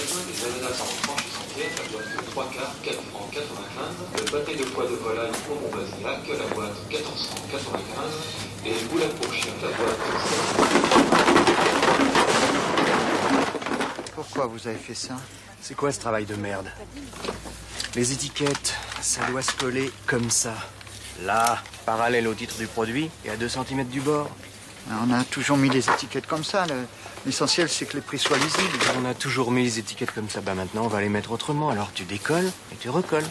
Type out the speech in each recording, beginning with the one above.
Les ananas en tranches entières, la boîte de 3 quarts, 4 francs 95. Le pâté de foie de volaille au Mont-Basiliac, la boîte 1495. Et les boulettes pour chien, la boîte 7. Pourquoi vous avez fait ça? C'est quoi ce travail de merde? Les étiquettes, ça doit se coller comme ça. Là, parallèle au titre du produit et à 2 cm du bord. On a toujours mis les étiquettes comme ça. L'essentiel, c'est que les prix soient lisibles. On a toujours mis les étiquettes comme ça. Bah maintenant, on va les mettre autrement. Alors tu décolles et tu recolles.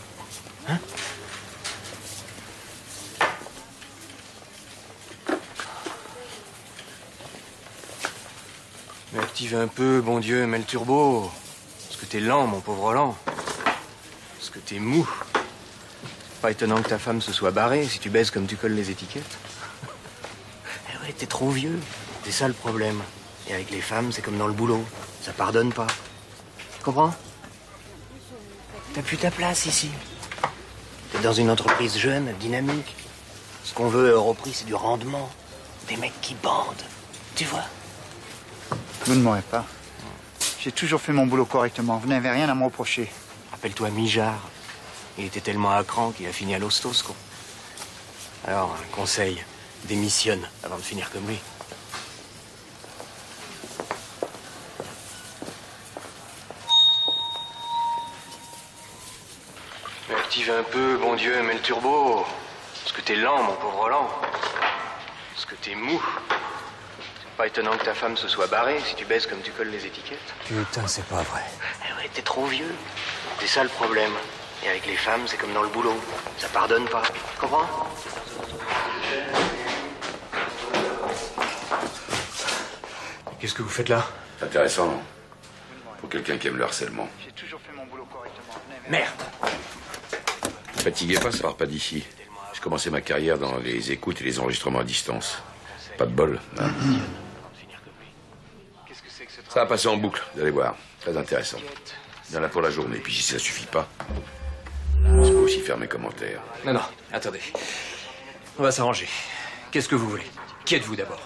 Hein? Mais active un peu, bon Dieu, mets le turbo. Parce que t'es lent, mon pauvre Roland. Parce que t'es mou. Pas étonnant que ta femme se soit barrée si tu baises comme tu colles les étiquettes. Eh ouais, t'es trop vieux. C'est ça le problème. Et avec les femmes, c'est comme dans le boulot. Ça pardonne pas. Tu comprends? T'as plus ta place ici. T'es dans une entreprise jeune, dynamique. Ce qu'on veut à Europrix, c'est du rendement. Des mecs qui bandent. Tu vois? Vous ne m'aurez pas. J'ai toujours fait mon boulot correctement. Vous n'avez rien à me reprocher. Rappelle-toi Mijard. Il était tellement à cran qu'il a fini à l'hostos, quoi. Alors, un conseil. Démissionne avant de finir comme lui. Mais active un peu, bon Dieu, mets le turbo. Parce que t'es lent, mon pauvre Roland. Parce que t'es mou. C'est pas étonnant que ta femme se soit barrée si tu baises comme tu colles les étiquettes. Putain, c'est pas vrai. Eh ouais, t'es trop vieux. C'est ça le problème. Et avec les femmes, c'est comme dans le boulot. Ça pardonne pas. Tu comprends? Qu'est-ce que vous faites là? C'est intéressant, non? Pour quelqu'un qui aime le harcèlement. J'ai toujours fait mon boulot correctement. Merde! Ne fatiguez pas, ça part pas d'ici. J'ai commencé ma carrière dans les écoutes et les enregistrements à distance. Pas de bol, hein? Ça va passer en boucle, vous allez voir. Très intéressant. Il y en a pour la journée, puis si ça suffit pas, je peux aussi faire mes commentaires. Non, non, attendez. On va s'arranger. Qu'est-ce que vous voulez? Qui êtes-vous d'abord?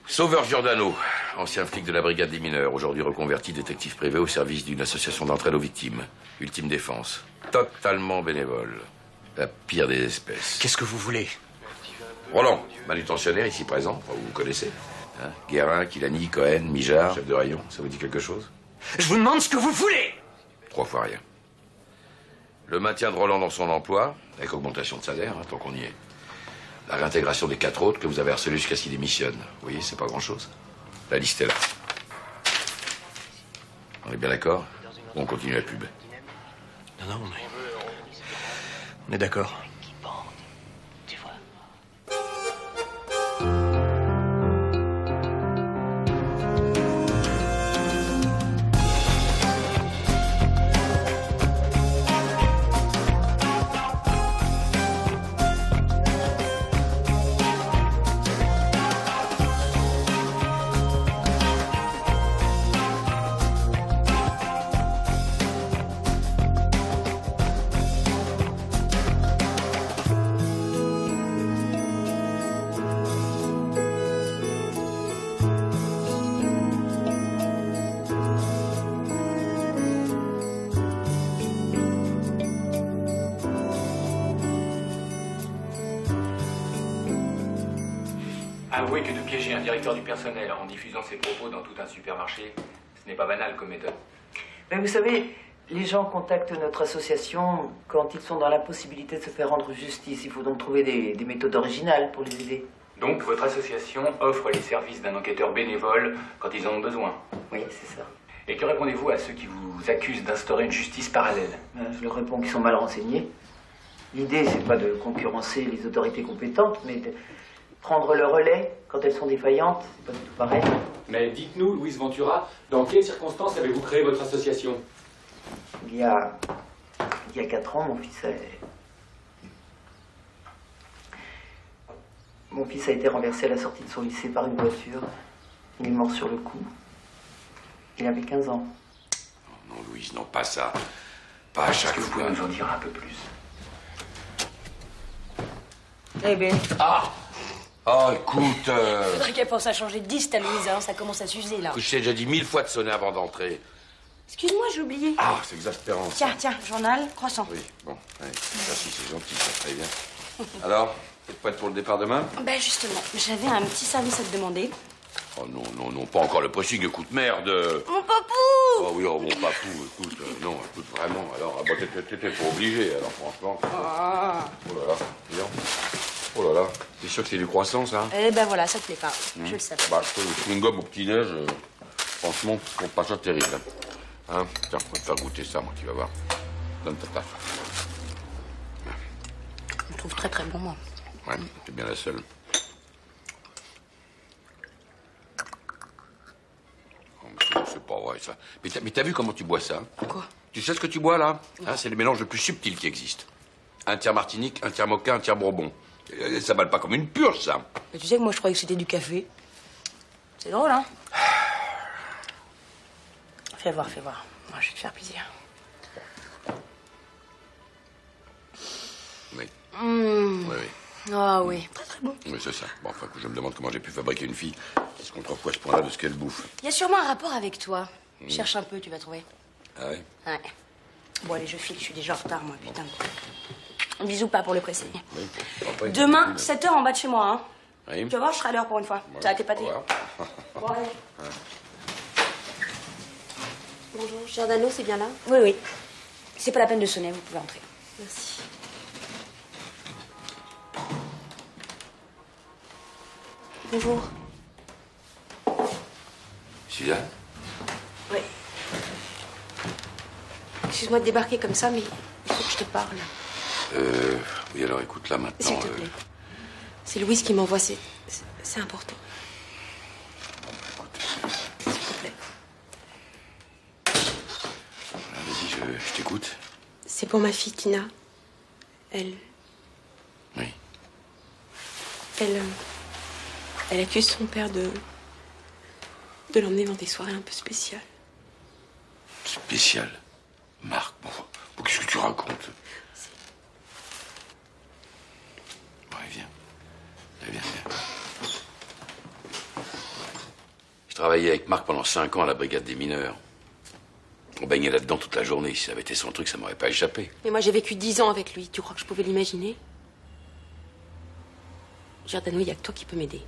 Sauveur Giordano, ancien flic de la brigade des mineurs, aujourd'hui reconverti détective privé au service d'une association d'entraide aux victimes. Ultime Défense. Totalement bénévole. La pire des espèces. Qu'est-ce que vous voulez? Roland, manutentionnaire ici présent, enfin, vous connaissez. Hein? Guérin, Kilani, Cohen, Mijard, chef de rayon, ça vous dit quelque chose? Je vous demande ce que vous voulez! 3 fois rien. Le maintien de Roland dans son emploi, avec augmentation de salaire, hein, tant qu'on y est. La réintégration des 4 autres que vous avez harcelés jusqu'à ce qu'ils démissionnent. Vous voyez, c'est pas grand-chose. La liste est là. On est bien d'accord? Ou on continue la pub? Non, non, on est d'accord. Avouez que de piéger un directeur du personnel en diffusant ses propos dans tout un supermarché, ce n'est pas banal comme méthode. Mais vous savez, les gens contactent notre association quand ils sont dans l'impossibilité de se faire rendre justice. Il faut donc trouver des méthodes originales pour les aider. Donc votre association offre les services d'un enquêteur bénévole quand ils en ont besoin. Oui, c'est ça. Et que répondez-vous à ceux qui vous accusent d'instaurer une justice parallèle? Je leur réponds qu'ils sont mal renseignés. L'idée, c'est pas de concurrencer les autorités compétentes, mais de prendre le relais quand elles sont défaillantes. C'est pas du tout pareil. Mais dites-nous, Louise Ventura, dans quelles circonstances avez-vous créé votre association? Il y a 4 ans, mon fils a été renversé à la sortie de son lycée par une voiture. Il est mort sur le coup. Il avait 15 ans. Non, Louise, non, pas ça. Pas à chaque fois. Vous pouvez nous en dire un peu plus? Eh bien. Ah! Oh, écoute... Faudrait qu'elle pense à changer de disque, ta Louise, hein. Ça commence à s'user, là. Je t'ai déjà dit 1000 fois de sonner avant d'entrer. Excuse-moi, j'ai oublié. Ah, c'est exaspérant. Tiens, journal, croissant. Oui, bon, allez, merci, c'est gentil, ça, très bien. Alors, t'es prête pour le départ demain? Ben justement, j'avais un petit service à te demander. Oh non, pas encore le pressing, écoute, merde. Mon papou! Oh oui, oh mon papou, écoute, non, écoute, vraiment, alors, ah, bon, t'étais pas obligé, alors, franchement. Ah. Oh là là, dis donc. Oh là là, t'es sûr que c'est du croissant, ça? Eh ben voilà, ça te plaît pas, je le savais. Bah, le chewing-gum au petit-déj, franchement, je trouve pas ça terrible. Hein? Tiens, je vais te faire goûter ça, moi, tu vas voir. Donne ta taf. Je le trouve très très bon, moi. Ouais, t'es bien la seule. C'est pas vrai, ça. Mais t'as vu comment tu bois ça? Quoi? Tu sais ce que tu bois, là? Hein, c'est le mélange le plus subtil qui existe. Un tiers Martinique, un tiers Mocha, un tiers Bourbon. Et ça vale pas comme une purge, ça. Mais tu sais que moi, je croyais que c'était du café. C'est drôle, hein? Fais voir. Moi, je vais te faire plaisir. Oui. Mmh. Oui. Ah oui, très très bon. Oui, c'est ça. Bon, enfin, que je me demande comment j'ai pu fabriquer une fille qui se contrefout à ce point-là de ce qu'elle bouffe. Il y a sûrement un rapport avec toi. Cherche un peu, tu vas trouver. Ah ouais? Ouais. Bon, allez, je file, je suis déjà en retard, moi, putain. Bisous, pas pour le pressing. Oui. Après, Demain, 7h en bas de chez moi, hein. Oui. Tu vas voir, je serai à l'heure pour une fois. Ouais. Ça va t'épater. Ouais. Bon, allez. Bonjour, Giordano, c'est bien là? Oui. C'est pas la peine de sonner, vous pouvez entrer. Merci. Bonjour. Suzanne? Oui. Excuse-moi de débarquer comme ça, mais il faut que je te parle. Oui, alors écoute, là maintenant. S'il te plaît. C'est Louise qui m'envoie, c'est important. S'il te plaît. Vas-y, je t'écoute. C'est pour ma fille, Tina. Elle accuse son père de l'emmener dans des soirées un peu spéciales. Spécial? Marc, bon, qu'est-ce que tu racontes? Bon, viens. Viens. Je travaillais avec Marc pendant 5 ans à la brigade des mineurs. On baignait là-dedans toute la journée. Si ça avait été son truc, ça m'aurait pas échappé. Mais moi, j'ai vécu 10 ans avec lui. Tu crois que je pouvais l'imaginer? Giordano, il n'y a que toi qui peux m'aider.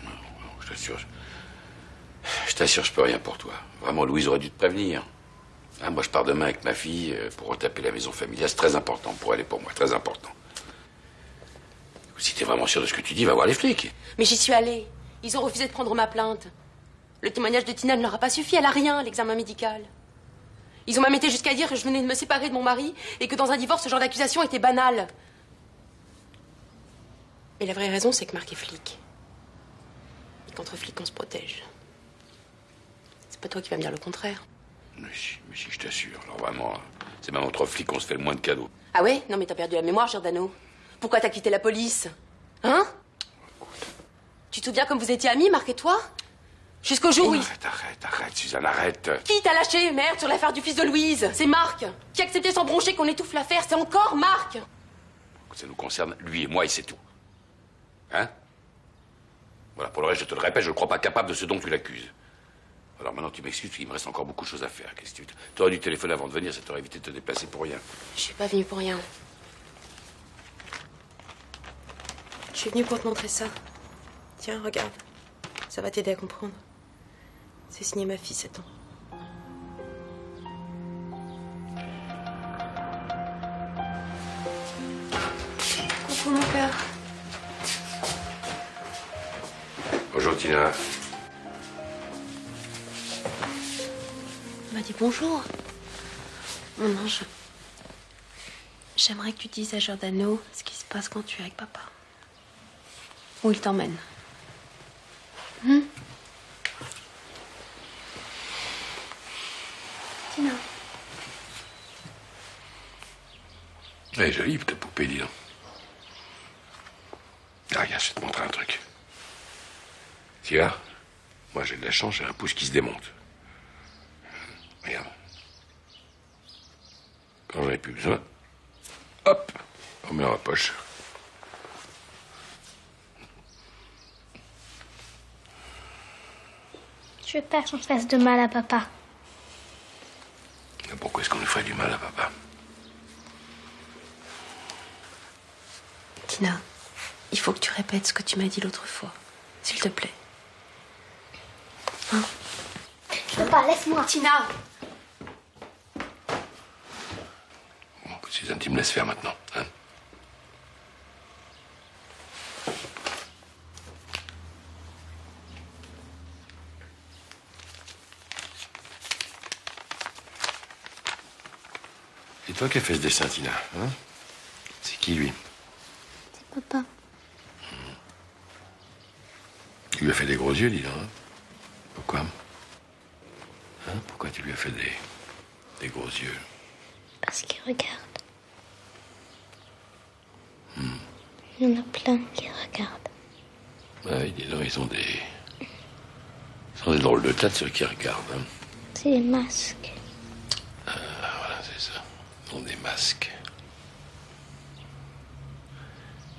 Non, je t'assure. Je t'assure, je peux rien pour toi. Vraiment, Louise aurait dû te prévenir. Hein, moi, je pars demain avec ma fille pour retaper la maison familiale. C'est très important pour elle et pour moi, très important. Si t'es vraiment sûr de ce que tu dis, va voir les flics. Mais j'y suis allée. Ils ont refusé de prendre ma plainte. Le témoignage de Tina ne leur a pas suffi. Elle a rien, l'examen médical. Ils ont même été jusqu'à dire que je venais de me séparer de mon mari et que dans un divorce, ce genre d'accusation était banal. Mais la vraie raison, c'est que Marc est flic. Et qu'entre flics, on se protège. C'est pas toi qui vas me dire le contraire. Mais si, je t'assure. Alors vraiment, c'est même entre flics qu'on se fait le moins de cadeaux. Ah ouais? Non mais t'as perdu la mémoire, Giordano. Pourquoi t'as quitté la police? Hein? Tu te souviens comme vous étiez amis, Marc et toi? Jusqu'au jour où il... Arrête, Suzanne, arrête. Qui t'a lâché, merde, sur l'affaire du fils de Louise? C'est Marc qui a accepté sans broncher qu'on étouffe l'affaire. C'est encore Marc. Ça nous concerne, lui et moi, et c'est tout. Hein? Voilà, pour le reste, je te le répète, je ne crois pas capable de ce dont tu l'accuses. Alors maintenant, tu m'excuses, il me reste encore beaucoup de choses à faire. Qu'est-ce que tu aurais dû téléphoner avant de venir, ça t'aurait évité de te déplacer pour rien. Je suis pas venue pour rien. Je suis venue pour te montrer ça. Tiens, regarde. Ça va t'aider à comprendre. C'est signé ma fille, 7 ans. Coucou, mon cœur. Bonjour, Tina. Il m'a dit bonjour. Mon ange. J'aimerais que tu dises à Giordano ce qui se passe quand tu es avec papa. Où il t'emmène. Tina. Elle est jolie, ta poupée, dis donc. Ah, regarde, je vais te montrer un truc. Tu vois, moi j'ai de la chance, j'ai un pouce qui se démonte. Regarde. Quand j'en ai plus besoin, hop, on met dans la poche. Je veux pas qu'on fasse de mal à papa. ferait du mal à papa. Tina, il faut que tu répètes ce que tu m'as dit l'autre fois. S'il te plaît. Hein? Je veux pas, laisse-moi. Tina! Bon, Suzanne, tu me laisses faire maintenant, hein? C'est toi qui as fait ce dessin, Tina, hein? C'est qui, lui? C'est papa. Tu lui as fait des gros yeux, dis donc, hein? Pourquoi? Hein? Pourquoi tu lui as fait des gros yeux? Parce qu'il regarde. Il y en a plein qui regardent. Ah oui, dis donc, ils ont des drôles de têtes, ceux qui regardent, hein? C'est des masques. Voilà, c'est ça. Ils ont des masques.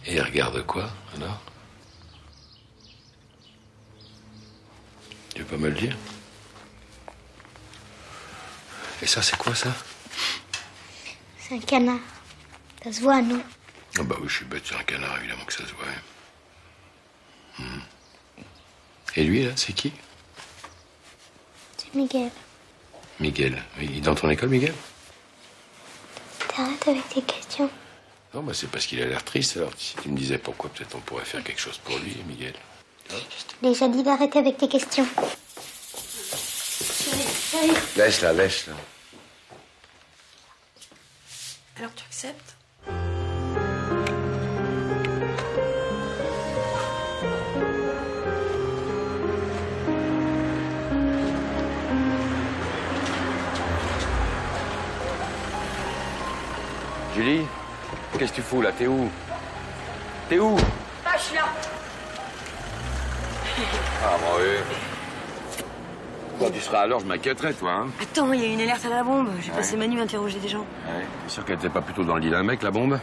Et ils regardent quoi, alors? Tu veux pas me le dire? Et ça, c'est quoi, ça? C'est un canard. Ça se voit, non? Ah bah oui, je suis bête, c'est un canard, évidemment que ça se voit. Et lui, là, c'est qui? C'est Miguel. Miguel. Il est dans ton école, Miguel? T'arrêtes avec tes questions. Non, bah c'est parce qu'il a l'air triste, alors si tu me disais pourquoi, peut-être on pourrait faire quelque chose pour lui, Miguel. Je t'ai déjà dit d'arrêter avec tes questions. Laisse-la, laisse-la. Alors tu acceptes? Julie, qu'est-ce que tu fous là? T'es où? T'es où? Ah, je suis là. Ah, bon, oui. Quand tu seras à l'heure, je m'inquiéterai, toi, hein? Attends, il y a une alerte à la bombe. J'ai passé ma nuit à interroger des gens. Ouais. T'es sûr qu'elle était pas plutôt dans le lit d'un mec, la bombe?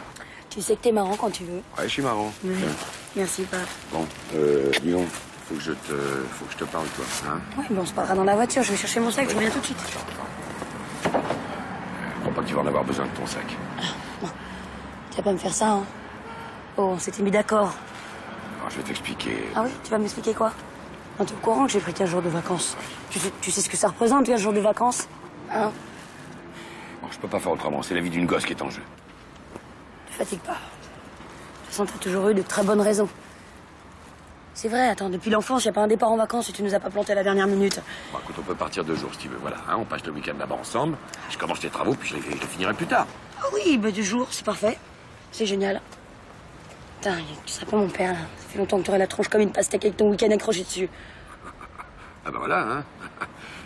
Tu sais que t'es marrant quand tu veux. Ouais, je suis marrant. Oui. Merci, papa. Bon, dis donc, faut que je te parle, toi, hein? Oui, bon, on se parlera dans la voiture. Je vais chercher mon sac, je reviens tout de suite. Je crois pas que tu vas en avoir besoin de ton sac. Non, tu vas pas me faire ça, hein. Oh, on s'était mis d'accord. Alors, je vais t'expliquer. Ah oui? Tu vas m'expliquer quoi? Non, t'es au courant que j'ai pris 15 jours de vacances. Tu sais ce que ça représente, 15 jours de vacances? Hein? Bon, je peux pas faire autrement, c'est la vie d'une gosse qui est en jeu. Ne fatigue pas. De toute façon, t'as toujours eu de très bonnes raisons. C'est vrai, attends, depuis l'enfance, y a pas un départ en vacances et tu nous as pas planté à la dernière minute. Bon, écoute, on peut partir 2 jours si tu veux, voilà. Hein, on passe le week-end là-bas ensemble. Je commence tes travaux, puis je les finirai plus tard. Ah oui, bah 2 jours, c'est parfait. C'est génial. Putain, tu serais pas mon père, là. Ça fait longtemps que t'aurais la tronche comme une pastèque avec ton week-end accroché dessus. Ah ben voilà, hein.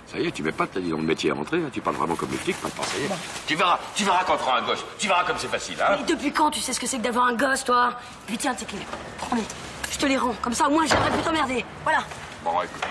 Ça y est, tu mets pas, t'as dit dans le métier à rentrer, hein. Tu parles vraiment comme le flic, maintenant, ça y est. Bon. Tu verras quand t'auras un gosse. Tu verras comme c'est facile, hein. Mais depuis quand tu sais ce que c'est que d'avoir un gosse, toi? Puis tiens, tes clés. Prends-les. Je te les rends. Comme ça, au moins, j'aurais pu t'emmerder. Voilà. Bon, écoute.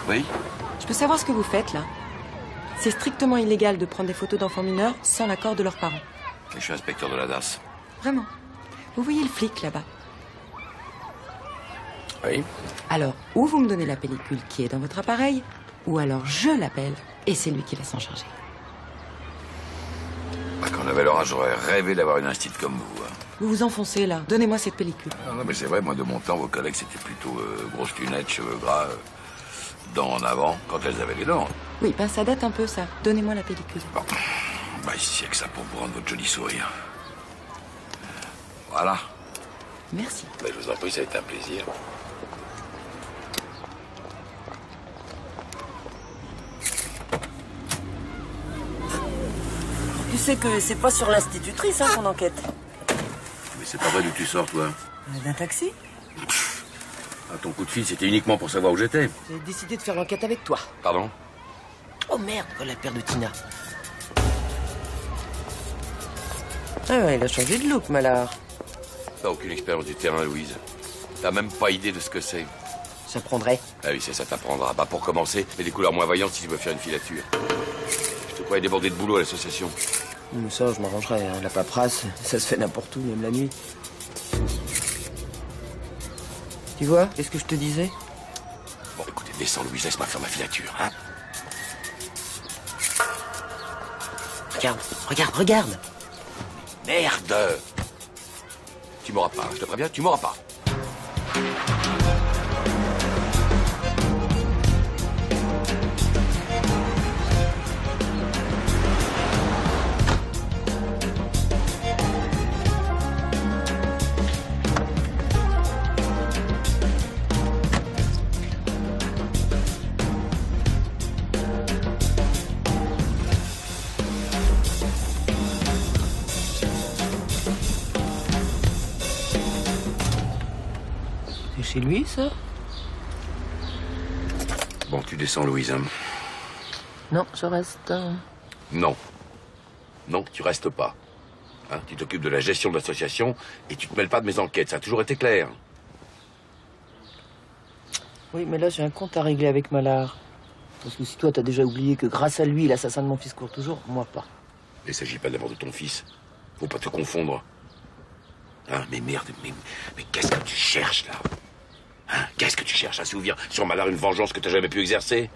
Oui? Je peux savoir ce que vous faites, là? C'est strictement illégal de prendre des photos d'enfants mineurs sans l'accord de leurs parents. Je suis inspecteur de la DAS. Vraiment. Vous voyez le flic, là-bas? Oui? Alors, ou vous me donnez la pellicule qui est dans votre appareil, ou alors je l'appelle et c'est lui qui va s'en charger. Bah, quand on avait l'orage, j'aurais rêvé d'avoir une instite comme vous. Hein. Vous vous enfoncez, là. Donnez-moi cette pellicule. Ah, non, mais c'est vrai, moi, de mon temps, vos collègues, c'était plutôt grosses lunettes, cheveux gras, dents en avant, quand elles avaient les dents. Oui, ben ça date un peu, ça. Donnez-moi la pellicule. Bon. Bah, ici, il n'y a que ça pour vous rendre votre joli sourire. Voilà. Merci. Bah, je vous en prie, ça a été un plaisir. Tu sais que c'est pas sur l'institutrice, hein, qu'on enquête. Mais c'est pas vrai d'où tu sors, toi? D'un taxi? Ah, ton coup de fil, c'était uniquement pour savoir où j'étais. J'ai décidé de faire l'enquête avec toi. Pardon? Oh merde, voilà la paire de Tina. Ah ouais, il a changé de look, Mallard. T'as aucune expérience du terrain, Louise. T'as même pas idée de ce que c'est. Ça prendrait. Ah oui, ça t'apprendra. Bah, pour commencer, mets des couleurs moins vaillantes si tu veux faire une filature. Je te croyais débordé de boulot à l'association. Mais ça, je m'arrangerai. Hein. La paperasse, ça se fait n'importe où, même la nuit. Tu vois, qu'est-ce que je te disais? Bon, écoutez, descends, Louise, laisse-moi faire ma filature, hein. Regarde, regarde, regarde. Merde! Tu m'auras pas, hein, je te préviens, tu m'auras pas. C'est chez lui, ça? Bon, tu descends, Louise, hein. Non, je reste. Non. Non, tu restes pas. Hein, tu t'occupes de la gestion de l'association et tu te mêles pas de mes enquêtes. Ça a toujours été clair. Oui, mais là, j'ai un compte à régler avec Mallard. Parce que si toi, t'as déjà oublié que grâce à lui, l'assassin de mon fils court toujours, moi pas. Il s'agit pas de la mort de ton fils. Faut pas te confondre. Hein, mais merde, mais qu'est-ce que tu cherches, là? Hein, qu'est-ce que tu cherches? À s'ouvrir sur Mallard une vengeance que t'as jamais pu exercer?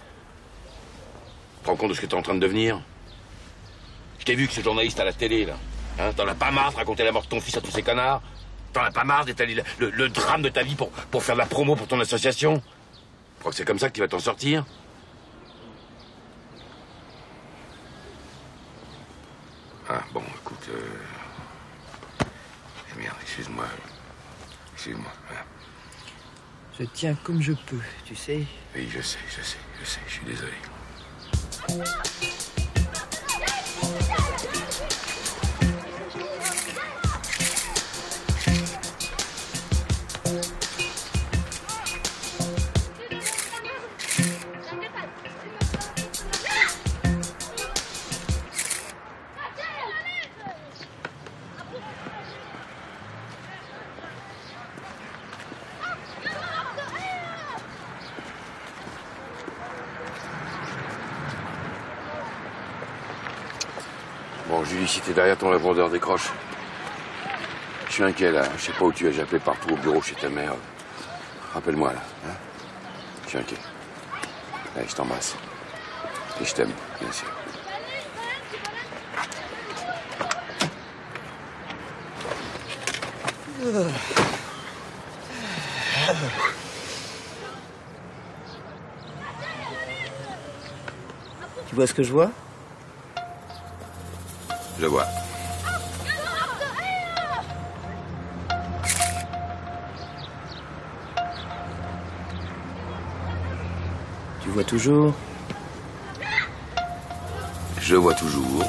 Tu te rends compte de ce que t'es en train de devenir? Je t'ai vu que ce journaliste à la télé, là. Hein, t'en as pas marre de raconter la mort de ton fils à tous ces connards? T'en as pas marre d'étaler le drame de ta vie pour faire de la promo pour ton association? Tu crois que c'est comme ça que tu vas t'en sortir? Ah, bon, écoute... Merde, excuse-moi. Excuse-moi. Voilà. Je tiens comme je peux, tu sais. Oui, je sais, je suis désolé. Bon, Julie, si t'es derrière ton répondeur, décroche. Je suis inquiet, là. Je sais pas où tu es. J'ai appelé partout au bureau chez ta mère. Rappelle-moi, là. Hein, je suis inquiet. Allez, je t'embrasse. Et je t'aime, bien sûr. Tu vois ce que je vois? Je vois. Tu vois toujours? Je vois toujours.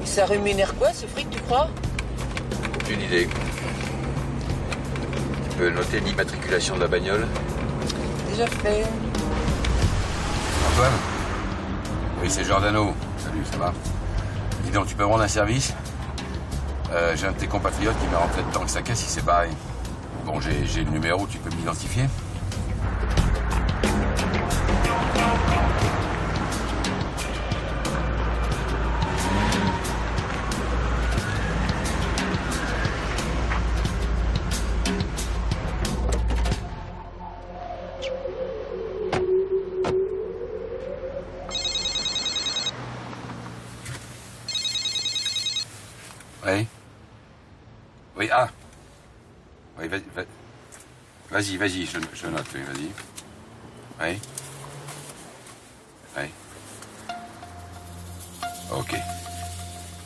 Ça rémunère quoi, ce fric, tu crois? Aucune idée. Tu peux noter l'immatriculation de la bagnole? Déjà fait. Antoine? Oui, c'est Giordano. Salut, ça va? Dis donc, tu peux me rendre un service? J'ai un de tes compatriotes qui m'est rentré dedans avec sa caisse, il s'est barré. Bon, j'ai le numéro, tu peux m'identifier? Oui. Oui, ah. Oui, vas-y, je note, oui, vas-y. Oui. Oui. Ok.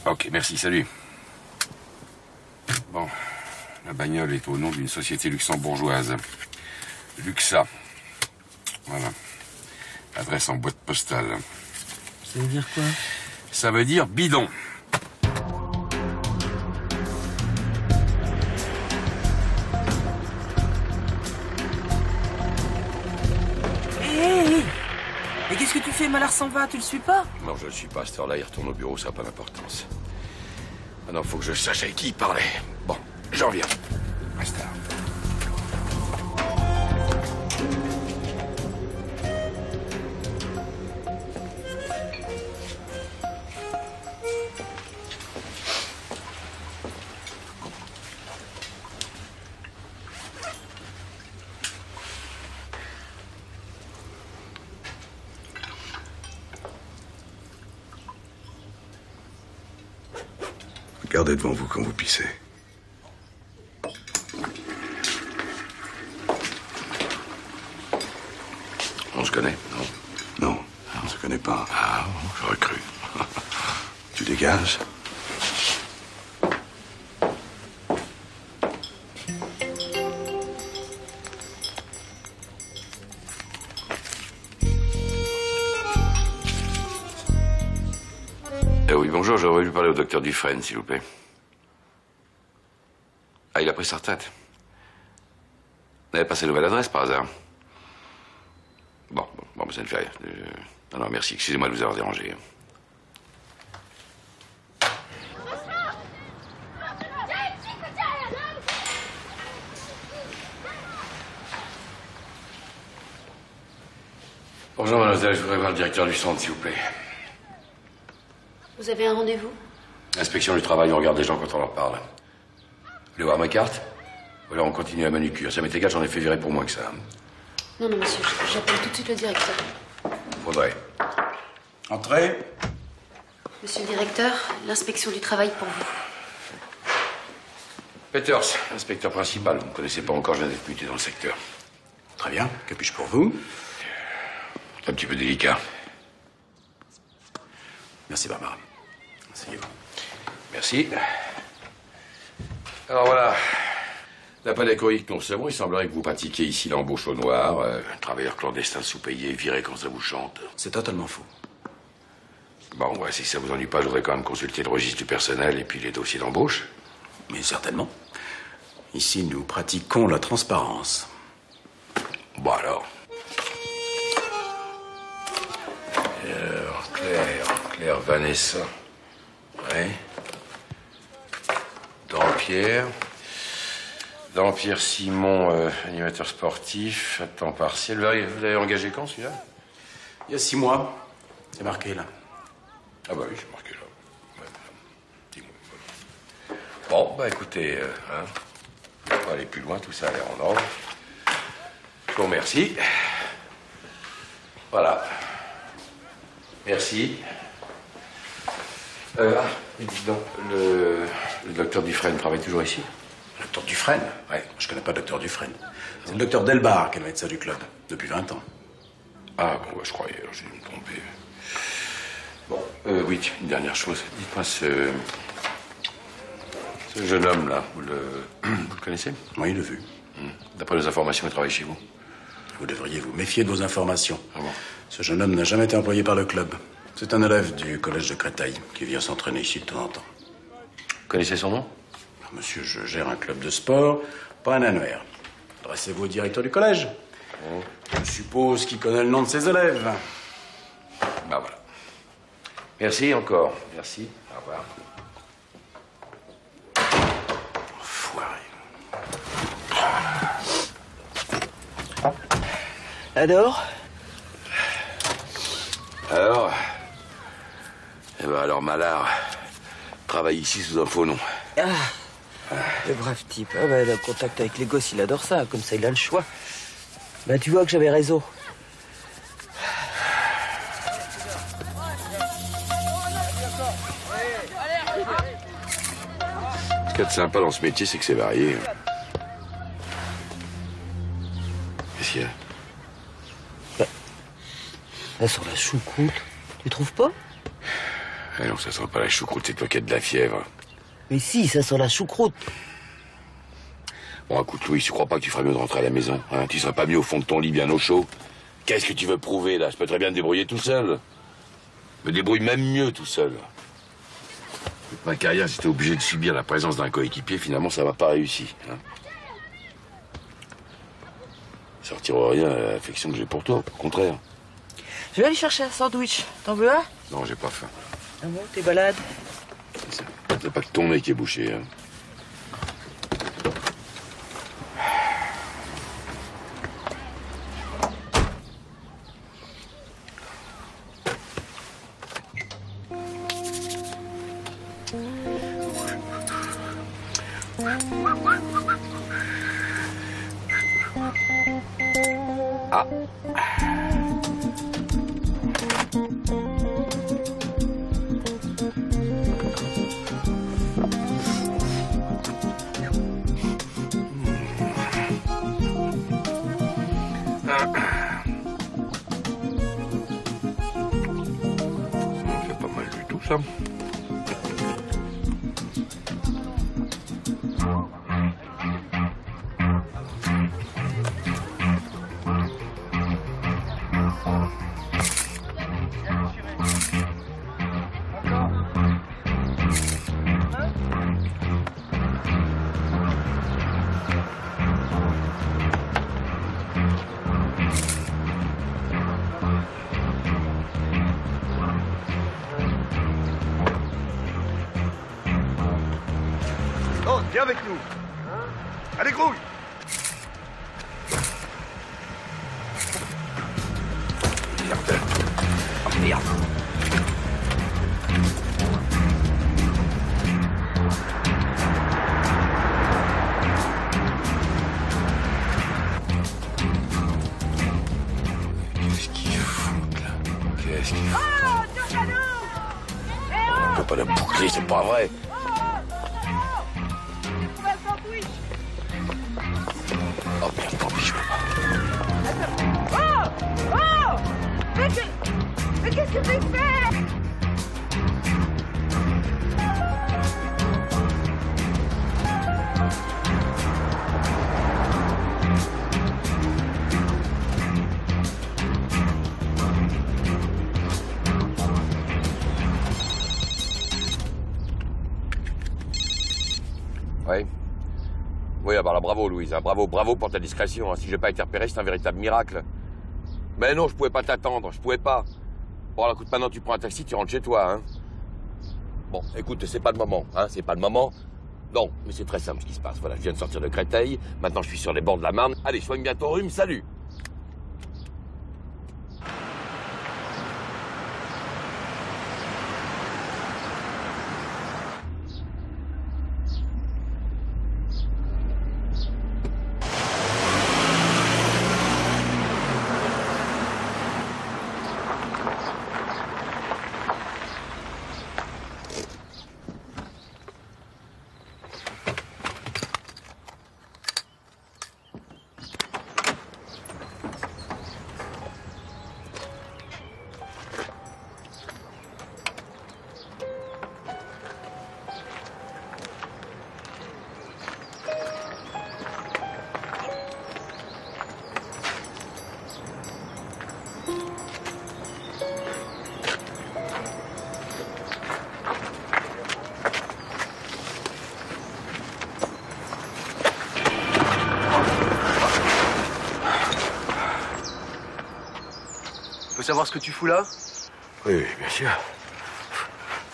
Ok, merci, salut. Bon, la bagnole est au nom d'une société luxembourgeoise. Luxa. Voilà. Adresse en boîte postale. Ça veut dire quoi? Ça veut dire bidon. Hé, mais qu'est-ce que tu fais? Mallard s'en va, tu le suis pas? Non, je le suis pas. À cette heure-là, il retourne au bureau, ça n'a pas d'importance. Maintenant, faut que je sache avec qui il parlait. Bon, j'en reviens. Reste là. Regardez devant vous quand vous pissez. On se connaît, non? Non, on se connaît pas. Ah, j'aurais cru. Tu dégages? Oui, bonjour, j'aurais voulu parler au docteur Dufresne, s'il vous plaît. Ah, il a pris sa retraite. Vous n'avez pas sa nouvelle adresse, par hasard? Bon, ça ne fait rien. Non, merci, excusez-moi de vous avoir dérangé. Bonjour, mademoiselle, je voudrais voir le directeur du centre, s'il vous plaît. Vous avez un rendez-vous? Inspection du travail, on regarde les gens quand on leur parle. Vous voulez voir ma carte? Ou alors on continue la manucure. Ça m'est égal, j'en ai fait virer pour moins que ça. Non, monsieur, j'appelle tout de suite le directeur. Faudrait. Entrez. Monsieur le directeur, l'inspection du travail pour vous. Peters, inspecteur principal. Vous ne me connaissez pas encore, je viens d'être muté dans le secteur. Très bien. Que puis-je pour vous? C'est un petit peu délicat. Merci, Barbara. Asseyez-vous. Merci. Alors voilà. D'après les courriers que nous recevons, il semblerait que vous pratiquiez ici l'embauche au noir, travailleur clandestin sous-payé, viré quand ça vous chante. C'est totalement faux. Bon, ouais, si ça vous ennuie pas, je voudrais quand même consulter le registre du personnel et puis les dossiers d'embauche. Mais certainement. Ici, nous pratiquons la transparence. Bon alors. Claire Vanessa. Ouais. Dampierre Simon, animateur sportif, à temps partiel. Vous l'avez engagé quand, celui-là? Il y a 6 mois. C'est marqué, là. Ah bah oui, c'est marqué là. Ouais, 10 mois. Bon, bah écoutez, on va aller plus loin, tout ça a l'air en ordre. Je vous remercie. Voilà. Merci. Dites donc, le docteur Dufresne travaille toujours ici? Le docteur Dufresne? Ouais. Je connais pas le docteur Dufresne. C'est le docteur Delbar qui est le médecin du club, depuis 20 ans. Ah bon, je croyais, alors j'ai dû me tromper. Bon, oui, une dernière chose. Dites-moi, ce jeune homme-là, vous le connaissez? Oui, il l'a vu. D'après nos informations, il travaille chez vous? Vous devriez vous méfier de vos informations. Ah bon? Ce jeune homme n'a jamais été employé par le club. C'est un élève du collège de Créteil qui vient s'entraîner ici de temps en temps. Vous connaissez son nom? Monsieur, je gère un club de sport, pas un annuaire. Adressez-vous au directeur du collège. Oh. Je suppose qu'il connaît le nom de ses élèves. Bah voilà. Merci encore. Merci. Au revoir. Enfoiré. Alors, Mallard travaille ici sous un faux nom. Le brave type. Ah bah, le contact avec les gosses, il adore ça. Comme ça, il a le choix. Bah, tu vois que j'avais raison. Ce qu'il y a de sympa dans ce métier, c'est que c'est varié. Qu'est-ce qu'il y a? Là, sur la choucroute, tu trouves pas? Ah non, ça sent pas la choucroute, c'est toi qui as de la fièvre. Mais si, ça sent la choucroute. Bon, écoute, Louis, tu crois pas que tu ferais mieux de rentrer à la maison, hein? Tu serais pas mieux au fond de ton lit, bien au chaud? Qu'est-ce que tu veux prouver, là? Je peux très bien me débrouiller tout seul. Je me débrouille même mieux tout seul. Toute ma carrière, j'étais obligé de subir la présence d'un coéquipier. Finalement, ça m'a pas réussi, hein? Ça retire rien à l'affection que j'ai pour toi, au contraire. Je vais aller chercher un sandwich. T'en veux un? Non, j'ai pas faim. Ah bon, t'es balade? C'est pas que ton nez qui est bouché, hein. Ah. C'est pas mal du tout, ça. Oh, viens avec nous. Allez, grouille. Merde. Oh, merde. Qu'est-ce qu'ils foutent, là? Qu'est-ce qu'ils foutent? On peut pas la boucler, c'est pas vrai. Oh merde, tant pis, je peux pas. Oh! Mais qu'est-ce que tu fais? Oui. Oui, alors là, bravo, Louise. Hein, bravo pour ta discrétion. Hein. Si j'ai pas été repéré, c'est un véritable miracle. Mais non, je pouvais pas t'attendre. Je pouvais pas. Bon, alors, écoute, maintenant, tu prends un taxi, tu rentres chez toi, hein. Bon, écoute, c'est pas le moment, hein. C'est pas le moment. Non, mais c'est très simple ce qui se passe. Voilà, je viens de sortir de Créteil. Maintenant, je suis sur les bords de la Marne. Allez, soigne bien ton rhume. Salut. Je peux savoir ce que tu fous là? Oui, bien sûr.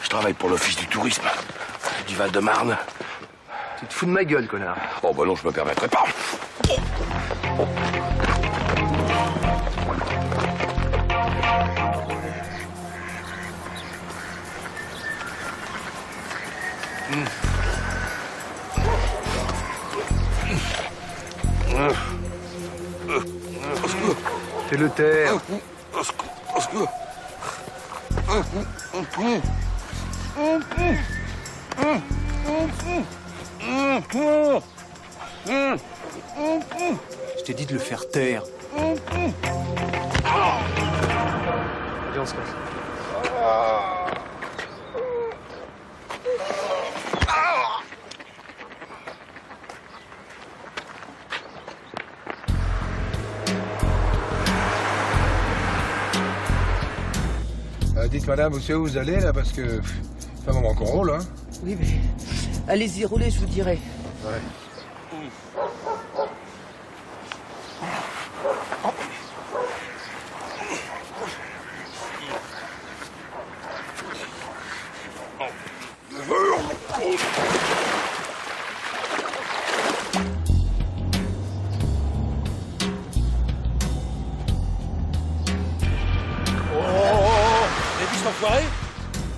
Je travaille pour l'Office du tourisme du Val-de-Marne. Tu te fous de ma gueule, connard. Oh, bah non, je me permettrai pas. Fais-le taire. Je t'ai dit de le faire taire. Allez, on se casse. Dites madame, vous savez où vous allez là, parce que c'est un moment qu'on roule, hein. Oui, mais allez-y, roulez, je vous dirai. Ouais.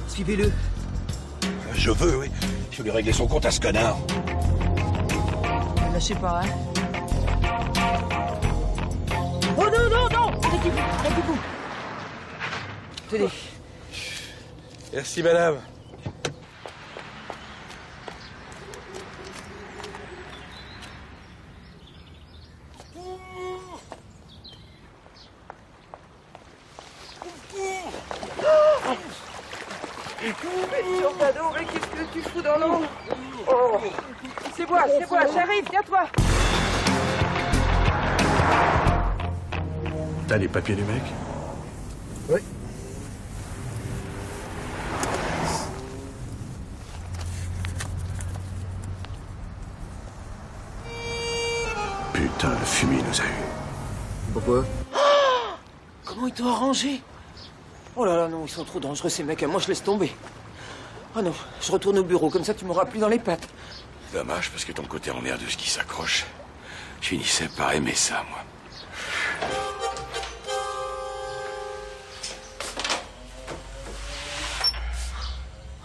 Suivez-le. Je veux, oui. Il faut lui régler son compte à ce connard. Lâchez pas, hein. Oh non, non, non! Arrêtez-vous, arrêtez-vous. Tenez. Merci madame. Mais Giordano, mais qu'est-ce que tu fous dans l'eau? Oh. C'est moi, j'arrive, viens-toi. T'as les papiers du mec? Oui. Putain, le fumier nous a eu. Pourquoi? Comment ils t'ont arrangé? Oh là là, non, ils sont trop dangereux ces mecs. Moi, je laisse tomber. Ah non, je retourne au bureau, comme ça tu m'auras plus dans les pattes. Dommage, parce que ton côté emmerdeux qui s'accroche, je finissais par aimer ça, moi.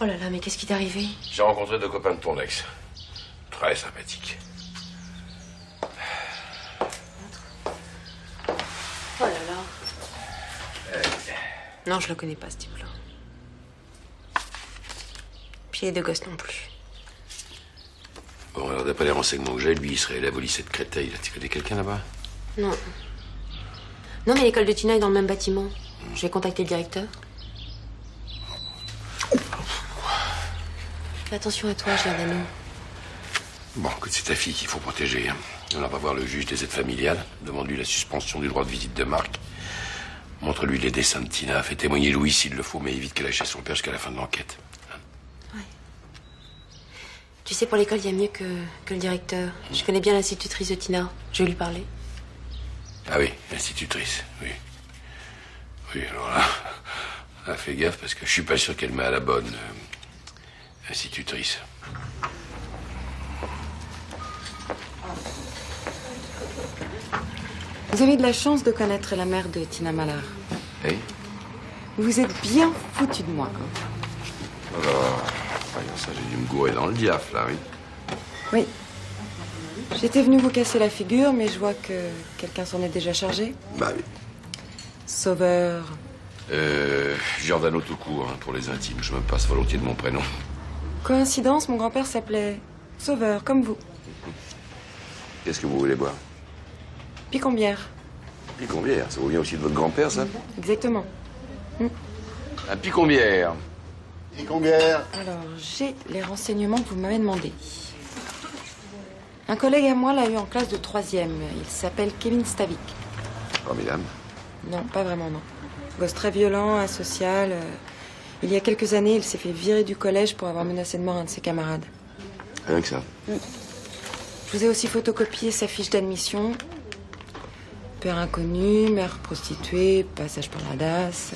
Oh là là, mais qu'est-ce qui t'est arrivé? J'ai rencontré 2 copains de ton ex. Très sympathiques. Oh là là. Non, je le connais pas, ce type-là. Puis les 2 gosses non plus. Bon, alors d'après les renseignements que j'ai, lui, il serait élève au lycée de Créteil. Là, tu connais quelqu'un là-bas? Non. Non, mais l'école de Tina est dans le même bâtiment. Je vais contacter le directeur. Fais attention à toi, Giordano. Bon, écoute, c'est ta fille qu'il faut protéger. Hein. On va voir le juge des aides familiales. Demande-lui la suspension du droit de visite de Marc. Montre-lui les dessins de Tina. Fais témoigner Louis s'il le faut, mais évite qu'elle aille chez son père jusqu'à la fin de l'enquête. Ouais. Tu sais, pour l'école, il y a mieux que le directeur. Je connais bien l'institutrice de Tina. Je vais lui parler. Ah oui, l'institutrice, oui. Oui, alors là, fais gaffe parce que je suis pas sûr qu'elle met à la bonne institutrice. Vous avez de la chance de connaître la mère de Tina Mallard. Oui. Vous êtes bien foutu de moi, quoi. Alors, voyons ça, j'ai dû me gourer dans le diable, là, oui. Oui. J'étais venue vous casser la figure, mais je vois que quelqu'un s'en est déjà chargé. Bah oui. Sauveur. Giordano tout court, hein, pour les intimes. Je me passe volontiers de mon prénom. Coïncidence, mon grand-père s'appelait Sauveur, comme vous. Qu'est-ce que vous voulez boire? Picombière. Picombière, ça vous vient aussi de votre grand-père, ça? Exactement. Un picombière. Picombière. Alors, j'ai les renseignements que vous m'avez demandés. Un collègue à moi l'a eu en classe de 3e. Il s'appelle Kevin Stavik. Formidable. Non, pas vraiment, non. Gosse très violent, asocial. Il y a quelques années, il s'est fait virer du collège pour avoir menacé de mort un de ses camarades. Rien que ça. Je vous ai aussi photocopié sa fiche d'admission. Père inconnu, mère prostituée, passage par la DAS.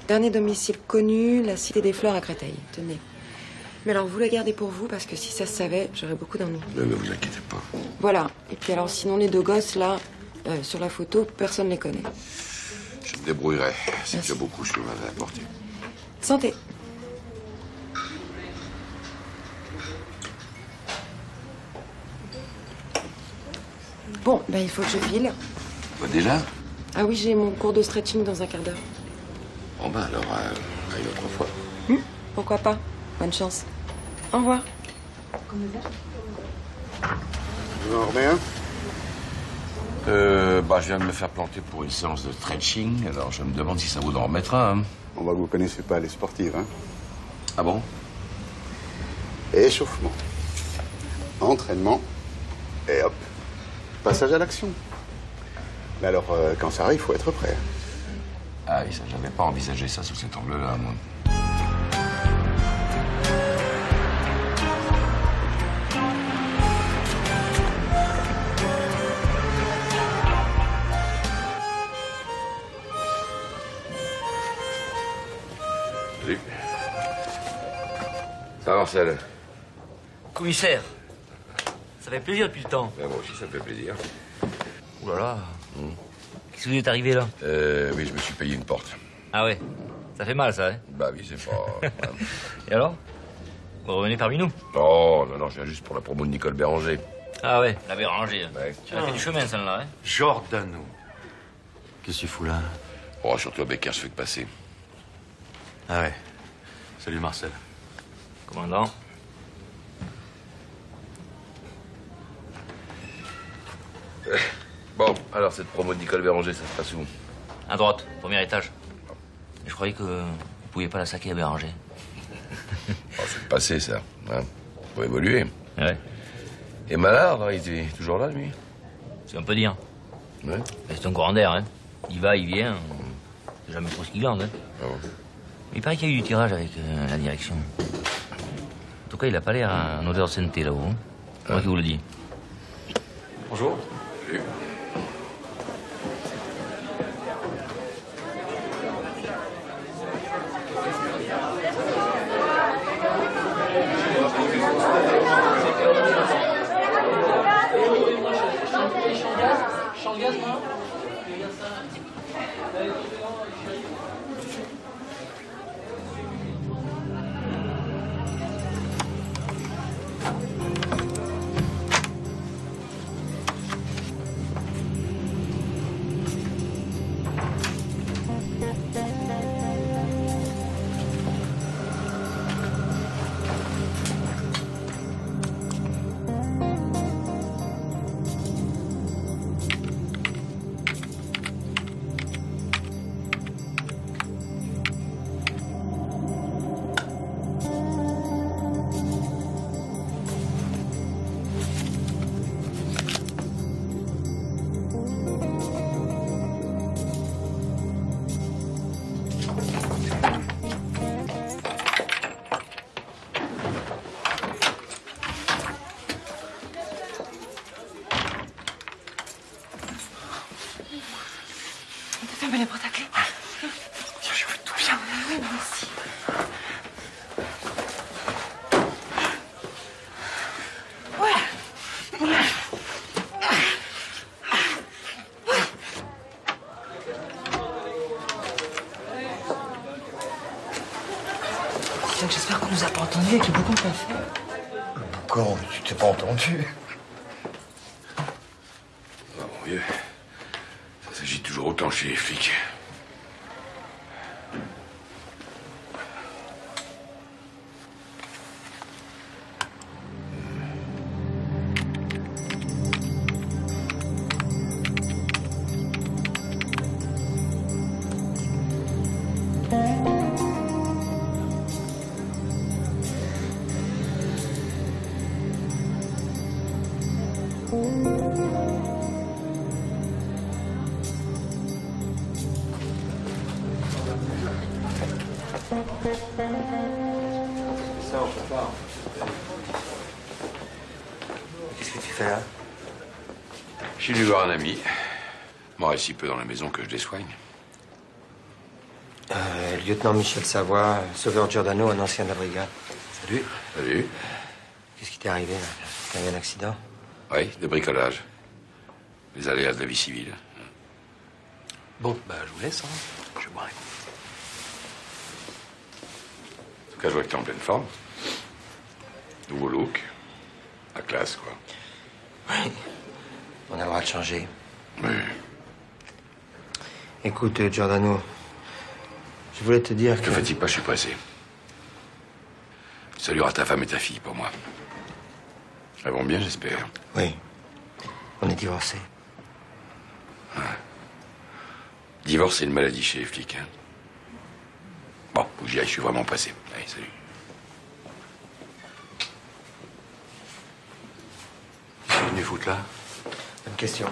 Dernier domicile connu, la Cité des Fleurs à Créteil. Tenez. Mais alors, vous la gardez pour vous, parce que si ça se savait, j'aurais beaucoup d'ennuis. Ne vous inquiétez pas. Voilà. Et puis alors, sinon, les 2 gosses, là, sur la photo, personne ne les connaît. Je me débrouillerai. C'est déjà beaucoup, je m'avais apporté. Santé. Bon, ben il faut que je file. Bah, déjà? Ah oui, j'ai mon cours de stretching dans un quart d'heure. Bon, bah alors, à une autre fois. Pourquoi pas? Bonne chance. Au revoir. Vous en remets un? Bah, je viens de me faire planter pour une séance de stretching, alors je me demande si ça vaut d'en remettre un. Hein. On voit que vous connaissez pas les sportives, hein? Ah bon? Échauffement. Entraînement. Et hop. Passage à l'action. Mais alors, quand ça arrive, il faut être prêt. Ah oui, ça, j'avais pas envisagé ça sous cet angle-là, moi. Salut. Ça va, Marcel? Commissaire, ça fait plaisir depuis le temps. Ben, moi aussi, ça me fait plaisir. Ouh là là. Qu'est-ce qui vous est arrivé là? Oui, je me suis payé une porte. Ah ouais, ça fait mal ça, hein? Bah oui, c'est pas... Et alors? Vous revenez parmi nous? Oh, non, je viens juste pour la promo de Nicole Béranger. Ah ouais, la Béranger. Ouais. Tu as fait du chemin celle-là, hein? Giordano. Qu'est-ce que tu fous là? Oh, surtout à Becker, je fais que passer. Ah ouais. Salut Marcel. Commandant. Bon, alors cette promo de Nicole Béranger, ça se passe où? À droite, premier étage. Je croyais que vous pouviez pas la saquer à Béranger. Oh, c'est le passé, ça. Hein. Faut évoluer. Ouais. Et Malard, il était toujours là, lui? C'est un peu dire. Ouais. Mais c'est un courant d'air, hein. Il va, il vient. C'est jamais trop ce qu'il glande, hein. Ah bon. Il paraît qu'il y a eu du tirage avec la direction. En tout cas, il a pas l'air en odeur de sainteté là-haut. Hein. C'est moi qui vous le dis. Bonjour. Salut. Fermez les portes à clé. Je veux tout bien. Oui, merci. J'espère qu'on nous a pas entendu avec le boucan qu'on a fait. Le boucan, tu t'es pas entendu. Oh, mon Dieu. Ça s'agit toujours autant chez les flics. Ça, on peut pas. Qu'est-ce que tu fais là? Je suis venu voir un ami. Mort est si peu dans la maison que je les soigne. Lieutenant Michel Savoie, sauveur Giordano, un ancien de la brigade. Salut. Salut. Qu'est-ce qui t'est arrivé là? T'as eu un accident? Oui, de bricolage. Les aléas de la vie civile. Bon, bah, je vous laisse, hein. Je boirai. En tout cas, je vois que t'es en pleine forme. Nouveau look. La classe, quoi. Oui. On a le droit de changer. Oui. Écoute, Giordano, je voulais te dire que... Ne te fatigue pas, je suis pressé. Saluera ta femme et ta fille pour moi. Elles vont bien, j'espère. Oui. On est divorcés. Ouais. Divorce, c'est une maladie chez les flics, hein. Bon, faut que j'y aille, je suis vraiment pressé. Allez, salut. Qu'est-ce que tu es venu foutre là? Bonne question.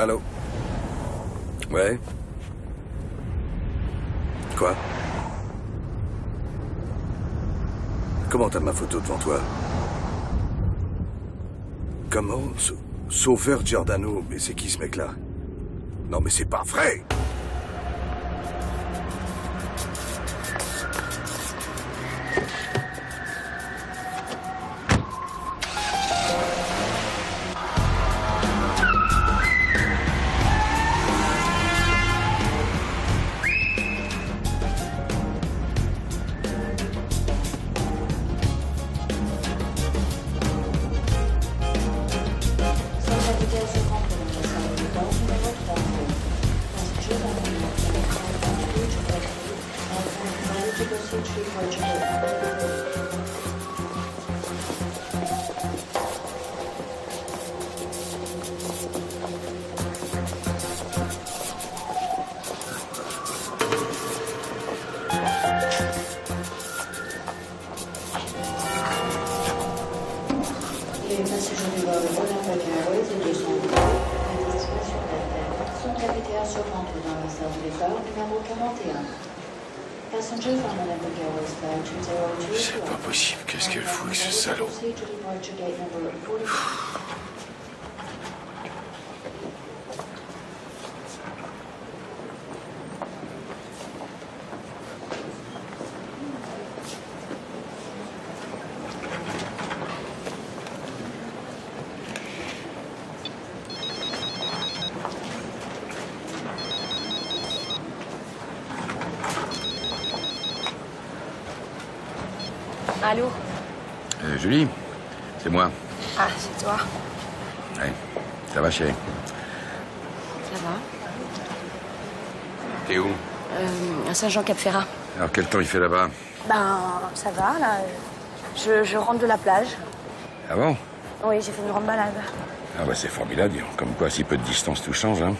Allô? Ouais? Quoi? Comment t'as ma photo devant toi? Comment? Sauveur Giordano? Mais c'est qui ce mec-là? Non mais c'est pas vrai! C'est pas possible. Qu'est-ce qu'elle fout avec ce salaud? Allô? Julie, c'est moi. Ah, c'est toi? Ouais. Ça va, chérie? Ça va. T'es où? À Saint-Jean-Cap-Ferrat. Alors, quel temps il fait là-bas? Ben, ça va, là. Je rentre de la plage. Ah bon? Oui, j'ai fait une grande balade. Ah bah c'est formidable, dis donc. Comme quoi, si peu de distance, tout change, hein.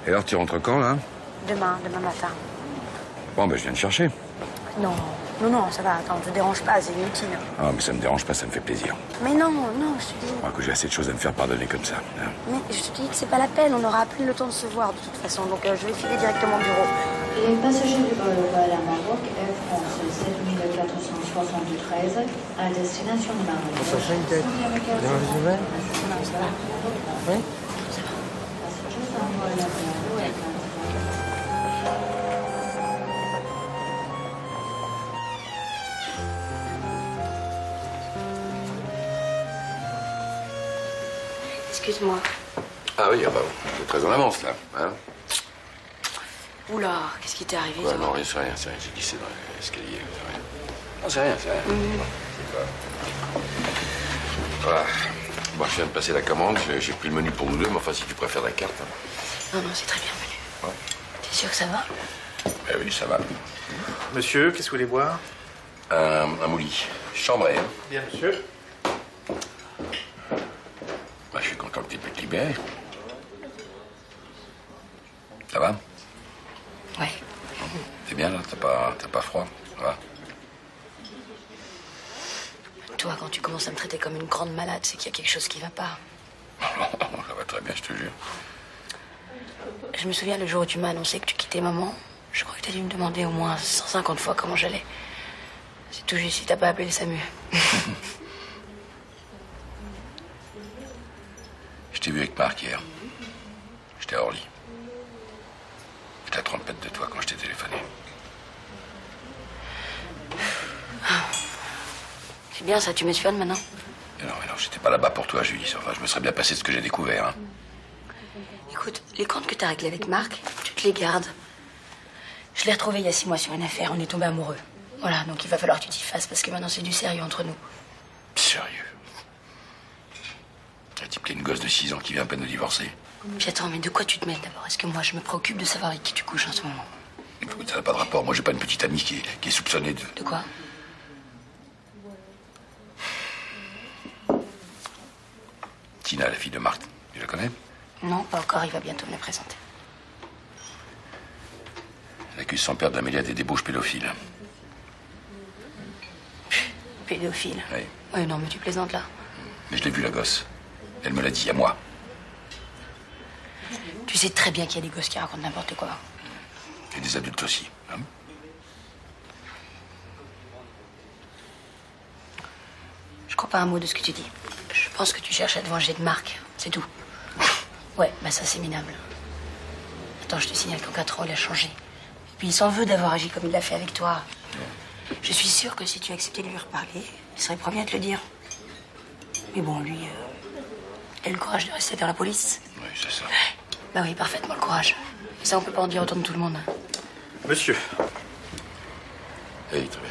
Et alors, tu rentres quand, là? Demain matin. Bon, ben je viens te chercher. Non, ça va, attends, je te dérange pas, c'est inutile. Ah, mais ça me dérange pas, ça me fait plaisir. Mais non, je te dis... Je crois que j'ai assez de choses à me faire pardonner comme ça. Hein. Mais je te dis que c'est pas la peine, on n'aura plus le temps de se voir de toute façon, donc je vais filer directement au bureau. Les passagers du vol à Maroc, Air France 7473, à destination de Maroc. Ça fait une tête. Non, ça va. Oui? Excuse-moi. Ah oui, bah, c'est très en avance, là. Hein? Oula, qu'est-ce qui t'est arrivé? Ouais, non, rien, c'est rien. J'ai glissé dans l'escalier. C'est rien. Non, c'est rien. C'est pas... Voilà. Bon, je viens de passer la commande. J'ai pris le menu pour nous deux, mais enfin, si tu préfères la carte. Hein. Non, c'est très bienvenu. Ouais. T'es sûr que ça va? Ben oui, ça va. Monsieur, qu'est-ce que vous voulez boire? Un mouli. Chambré. Hein. Bien, monsieur. Bah, je suis content que tu puisses te libérer. Ça va? Ouais. C'est bien, là? T'as pas froid? Ça va? Toi, quand tu commences à me traiter comme une grande malade, c'est qu'il y a quelque chose qui va pas. Ça va très bien, je te jure. Je me souviens le jour où tu m'as annoncé que tu quittais maman. Je crois que t'as dû me demander au moins 150 fois comment j'allais. C'est tout juste si t'as pas appelé le SAMU. Je t'ai vu avec Marc hier. J'étais à Orly. J'étais à trompette de toi quand je t'ai téléphoné. C'est bien ça, tu m'espionnes maintenant? Mais non, j'étais pas là-bas pour toi, Julie. Enfin, je me serais bien passé de ce que j'ai découvert. Hein. Écoute, les comptes que t'as réglés avec Marc, tu te les gardes. Je l'ai retrouvé il y a 6 mois sur une affaire, on est tombés amoureux. Voilà, donc il va falloir que tu t'y fasses parce que maintenant c'est du sérieux entre nous. Sérieux? Un type qui a une gosse de 6 ans qui vient à peine de divorcer. Puis attends, mais de quoi tu te mêles d'abord? Est-ce que moi je me préoccupe de savoir avec qui tu couches en ce moment? Écoute, ça n'a pas de rapport. Moi, j'ai pas une petite amie qui est soupçonnée de... De quoi? Tina, la fille de Marc. Tu la connais? Non, pas encore, il va bientôt me la présenter. Elle accuse son père d'Amélia des débauches pédophiles. Pédophile? Oui. Oui, non, mais tu plaisantes là. Mais je l'ai vu, la gosse. Elle me l'a dit, à moi. Tu sais très bien qu'il y a des gosses qui racontent n'importe quoi. Et des adultes aussi, hein? Je crois pas un mot de ce que tu dis. Je pense que tu cherches à te venger de Marc, c'est tout. Ouais, bah ça c'est minable. Attends, je te signale qu'en 4 ans, il a changé. Et puis il s'en veut d'avoir agi comme il l'a fait avec toi. Je suis sûre que si tu acceptais de lui reparler, il serait le premier à te le dire. Mais bon, lui, il a le courage de rester dans la police. Oui, c'est ça. Bah oui, parfaitement le courage. Et ça, on peut pas en dire autant de tout le monde. Monsieur. Oui, très bien.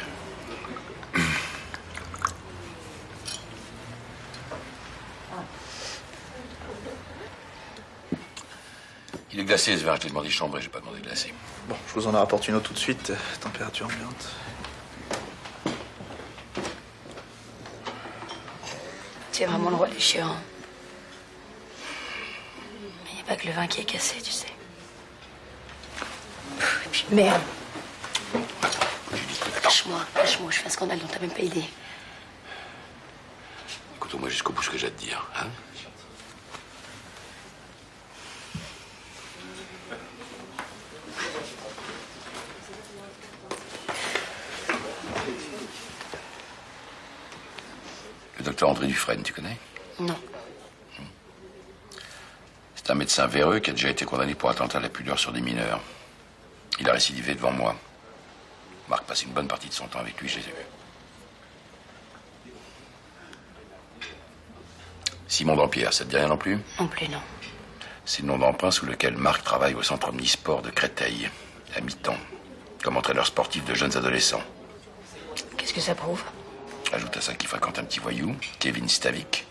Il est glacé ce vin, je t'ai demandé chambré, j'ai pas demandé glacé. Bon, je vous en rapporte une autre tout de suite. Température ambiante. Tu es vraiment le roi des chiens. Mais il n'y a pas que le vin qui est cassé, tu sais. Et puis merde. Lâche-moi, je fais un scandale dont t'as même pas idée. Écoute-moi jusqu'au bout ce que j'ai à te dire, hein? Le docteur André Dufresne, tu connais? Non. C'est un médecin véreux qui a déjà été condamné pour attentat à la pudeur sur des mineurs. Il a récidivé devant moi. Marc passait une bonne partie de son temps avec lui, je les ai vus. Simon Dampierre, ça te dit rien non plus? Non plus, non. C'est le nom d'emprunt sous lequel Marc travaille au centre omnisport de Créteil, à mi-temps, comme entraîneur sportif de jeunes adolescents. Qu'est-ce que ça prouve? Ajoute à ça qu'il fréquente un petit voyou, Kevin Stavik,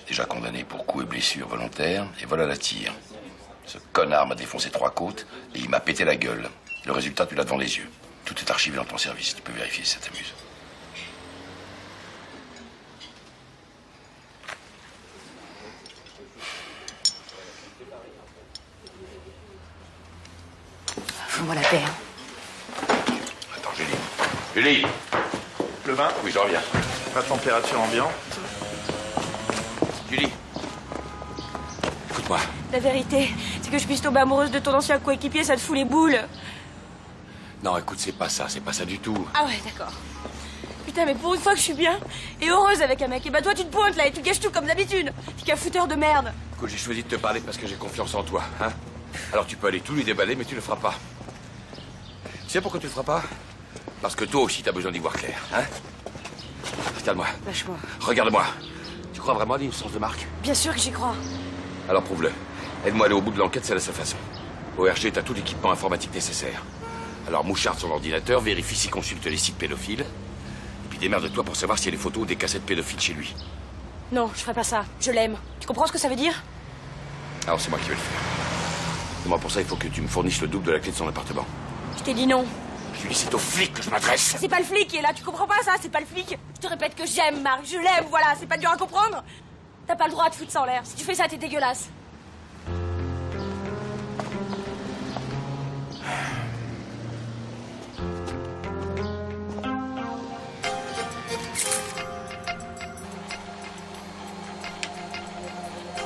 déjà condamné pour coups et blessures volontaires, et vol à la tire. Ce connard m'a défoncé 3 côtes et il m'a pété la gueule. Le résultat, tu l'as devant les yeux. Tout est archivé dans ton service, tu peux vérifier si ça t'amuse. Fous-moi la paix, hein. Attends, Julie. Le vin? Oui, je reviens. La température ambiante. Julie. Écoute-moi. La vérité, c'est que je puisse tomber amoureuse de ton ancien coéquipier, ça te fout les boules. Non, écoute, c'est pas ça du tout. Ah ouais, d'accord. Putain, mais pour une fois que je suis bien et heureuse avec un mec, et bah toi tu te pointes là et tu gâches tout comme d'habitude. T'es qu'un fouteur de merde. Écoute, j'ai choisi de te parler parce que j'ai confiance en toi, hein. Alors tu peux aller tout lui déballer, mais tu le feras pas. Tu sais pourquoi tu le feras pas? Parce que toi aussi t'as besoin d'y voir clair, hein. Regarde-moi. Lâche-moi. Regarde-moi. Tu crois vraiment à l'innocence de Marc? Bien sûr que j'y crois. Alors prouve-le. Aide-moi à aller au bout de l'enquête, c'est la seule façon. Au RG, t'as tout l'équipement informatique nécessaire. Alors moucharde son ordinateur, vérifie s'il consulte les sites pédophiles. Et puis démerde-toi pour savoir s'il y a des photos ou des cassettes pédophiles chez lui. Non, je ferai pas ça. Je l'aime. Tu comprends ce que ça veut dire? Alors c'est moi qui vais le faire. Et moi pour ça, il faut que tu me fournisses le double de la clé de son appartement. Je t'ai dit non. Julie, c'est au flic que je m'adresse. C'est pas le flic qui est là, tu comprends pas ça? C'est pas le flic. Je te répète que j'aime Marc, je l'aime, voilà, c'est pas dur à comprendre. T'as pas le droit de foutre ça en l'air. Si tu fais ça, t'es dégueulasse.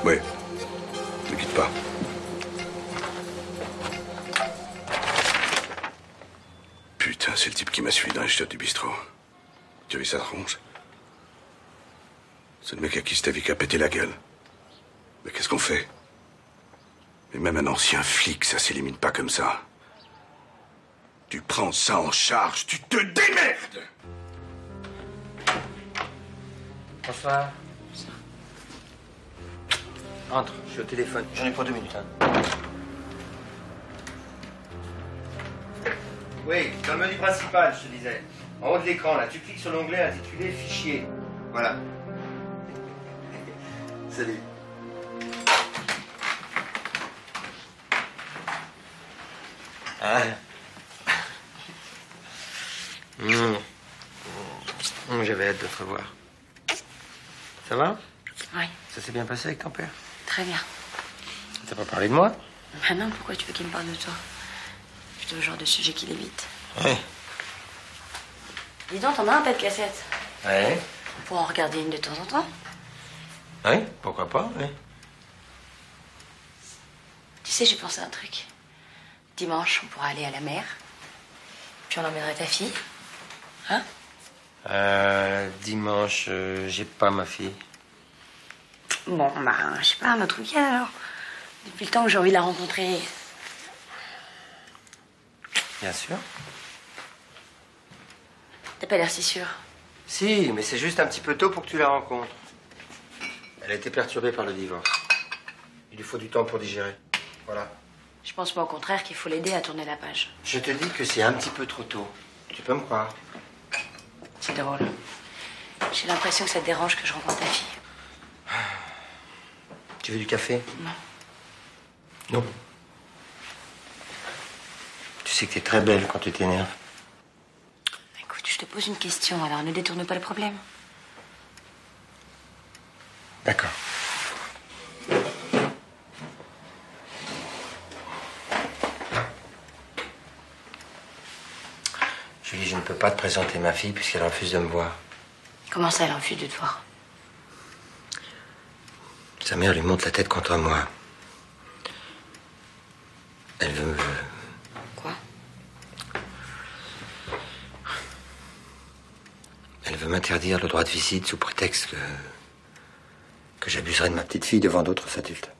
Oui. Ne quitte pas. Putain, c'est le type qui m'a suivi dans les chiottes du bistrot. Tu as vu sa tronche? C'est le mec à qui Stavik a pété la gueule. Mais qu'est-ce qu'on fait? Mais même un ancien flic, ça s'élimine pas comme ça. Tu prends ça en charge, tu te démerdes! Bonsoir. Entre, je suis au téléphone. J'en ai pour 2 minutes. Hein. Oui, dans le menu principal, je te disais. En haut de l'écran, là, tu cliques sur l'onglet intitulé Fichier. Voilà. Salut. Ah. J'avais hâte de te revoir. Ça va? Oui. Ça s'est bien passé avec ton père? Très bien. T'as pas parlé de moi? Ah non, pourquoi tu veux qu'il me parle de toi? Plutôt le genre de sujet qu'il évite. Ouais. Dis donc, t'en as un tas de cassettes. Ouais. Pour en regarder une de temps en temps. Oui, pourquoi pas, oui. Tu sais, j'ai pensé à un truc. Dimanche, on pourra aller à la mer. Puis on emmènera ta fille. Hein? Dimanche, j'ai pas ma fille. Bon, bah, je sais pas, un autre week-end alors. Depuis le temps que j'ai envie de la rencontrer. Bien sûr. T'as pas l'air si sûr. Si, mais c'est juste un petit peu tôt pour que tu la rencontres. Elle a été perturbée par le divorce. Il lui faut du temps pour digérer. Voilà. Je pense pas au contraire qu'il faut l'aider à tourner la page. Je te dis que c'est un petit peu trop tôt. Tu peux me croire. C'est drôle. J'ai l'impression que ça te dérange que je rencontre ta fille. Tu veux du café? Non. Non. Tu sais que t'es très belle quand tu t'énerves. Écoute, je te pose une question, alors ne détourne pas le problème. D'accord. Julie, je ne peux pas te présenter ma fille puisqu'elle refuse de me voir. Comment ça, elle refuse de te voir? Sa mère lui monte la tête contre moi. Elle veut me... Quoi? Elle veut m'interdire le droit de visite sous prétexte que j'abuserais de ma petite fille devant d'autres adultes.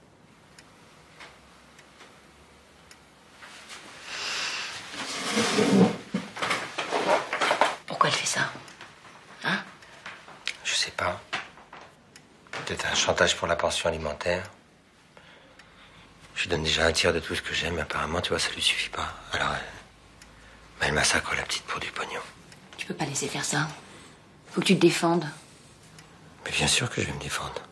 Pourquoi elle fait ça? Hein? Je sais pas. Peut-être un chantage pour la pension alimentaire. Je lui donne déjà un tiers de tout ce que j'aime, mais apparemment, tu vois, ça lui suffit pas. Alors, elle massacre la petite pour du pognon. Tu peux pas laisser faire ça. Faut que tu te défendes. Mais bien sûr que je vais me défendre.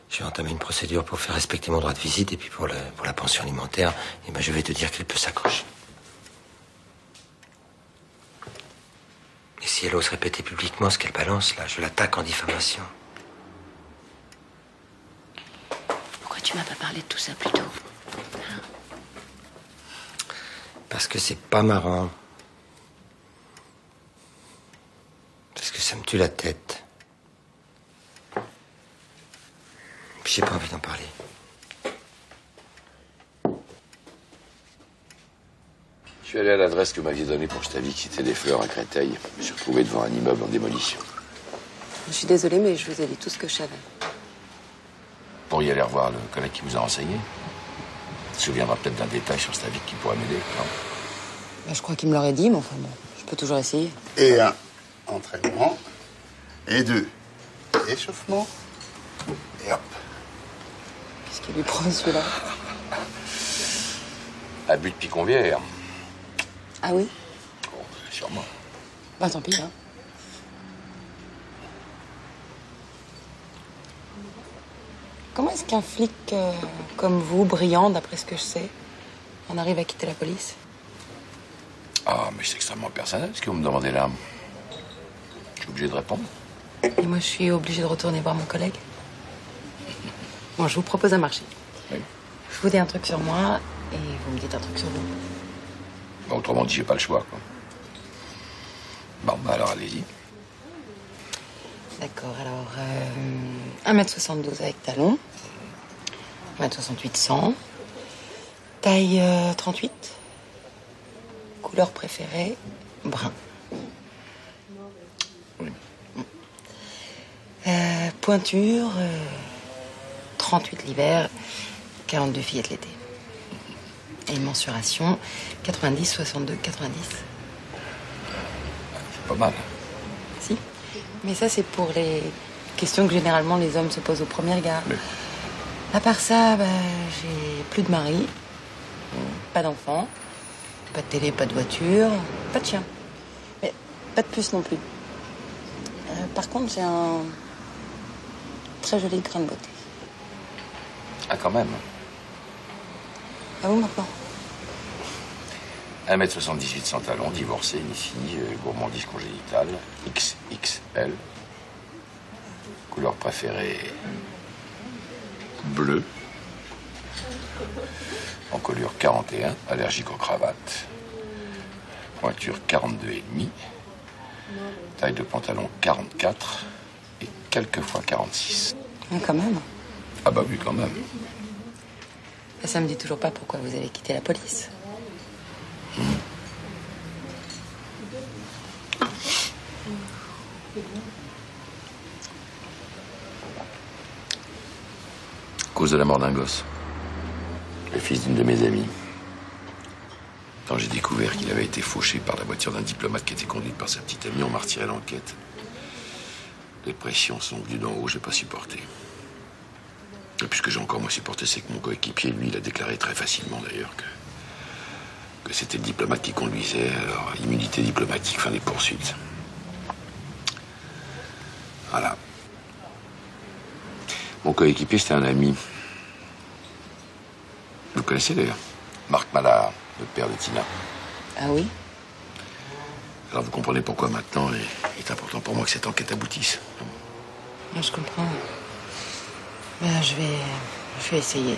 Je vais entamer une procédure pour faire respecter mon droit de visite, et puis pour la pension alimentaire, eh ben, je vais te dire qu'elle peut s'accrocher. Et si elle ose répéter publiquement ce qu'elle balance, là, je l'attaque en diffamation. Pourquoi tu m'as pas parlé de tout ça plus tôt? Parce que c'est pas marrant. Parce que ça me tue la tête. Puis j'ai pas envie d'en parler. Je suis allé à l'adresse que vous m'aviez donnée pour que je t'avais quitté des fleurs à Créteil. Je me suis retrouvé devant un immeuble en démolition. Je suis désolée, mais je vous ai dit tout ce que je savais. Vous pourriez aller revoir le collègue qui vous a renseigné. Il se souviendra peut-être d'un détail sur sa vie qui pourrait m'aider, non? Bah, je crois qu'il me l'aurait dit, mais enfin bon, je peux toujours essayer. Et 1, entraînement. Et 2, échauffement. Et hop. Qu'est-ce qu'il lui prend, celui-là? Abus de piconvière. Ah oui? Oh, sûrement. Bah tant pis, hein. Comment est-ce qu'un flic comme vous, brillant, d'après ce que je sais, en arrive à quitter la police? Ah, mais c'est extrêmement personnel ce que vous me demandez là. Je suis obligé de répondre. Et moi, je suis obligée de retourner voir mon collègue. Bon, je vous propose un marché. Oui. Je vous dis un truc sur moi et vous me dites un truc sur vous. Bah, autrement dit, j'ai pas le choix, quoi. Bon, bah alors allez-y. D'accord, alors 1m72 avec talons, 1m68 sans, taille 38, couleur préférée, brun. Oui. Pointure, 38 l'hiver, 42 fillettes l'été. Et mensuration, 90, 62, 90. C'est pas mal. Si. Mais ça, c'est pour les questions que généralement les hommes se posent au premier regard. Oui. À part ça, bah, j'ai plus de mari, pas d'enfant, pas de télé, pas de voiture, pas de chien. Mais pas de puce non plus. Par contre, j'ai un très joli grain de beauté. Ah, quand même. À vous maintenant. 1m78 sans talons, divorcé, une fille, gourmandise congénitale, XXL. Couleur préférée, bleu. Encolure 41, allergique aux cravates. Pointure 42,5. Taille de pantalon 44 et quelquefois 46. Quand même. Ah bah oui, quand même. Ça me dit toujours pas pourquoi vous avez quitté la police. À cause de la mort d'un gosse. Le fils d'une de mes amies. Quand j'ai découvert qu'il avait été fauché par la voiture d'un diplomate qui était conduite par sa petite amie, on m'a retiré l'enquête. Les pressions sont venues d'en haut, j'ai pas supporté. Et puis ce que j'ai encore moins supporté, c'est que mon coéquipier, lui, il a déclaré très facilement d'ailleurs que c'était le diplomate qui conduisait, alors immunité diplomatique, fin des poursuites. Voilà. Mon coéquipier, c'était un ami. Vous connaissez d'ailleurs Marc Mallard, le père de Tina. Ah oui? Alors vous comprenez pourquoi maintenant il est important pour moi que cette enquête aboutisse. Ah, je comprends. Ben, je vais essayer.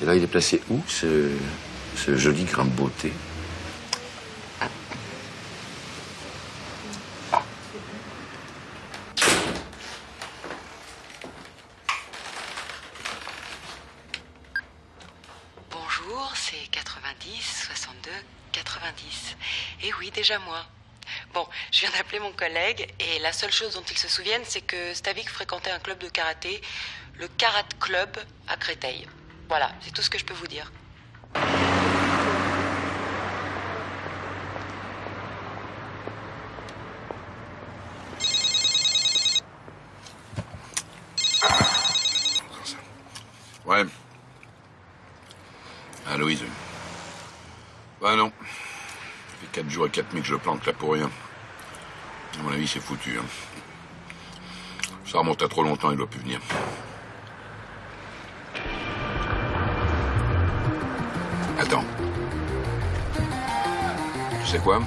Et là, il est placé où, ce joli grain de beauté? Bonjour, c'est 90 62 90. Et oui, déjà moi. Bon, je viens d'appeler mon collègue et la seule chose dont ils se souviennent, c'est que Stavik fréquentait un club de karaté, le Karat Club à Créteil. Voilà, c'est tout ce que je peux vous dire. Ouais. Ah, Louise. Bah non. Ça fait 4 jours et 4 nuits que je planque là pour rien. À mon avis, c'est foutu. Hein. Ça remonte à trop longtemps, il doit plus venir. Attends. Tu sais quoi?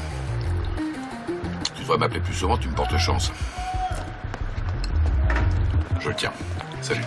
Tu devrais m'appeler plus souvent, tu me portes chance. Je le tiens. Salut.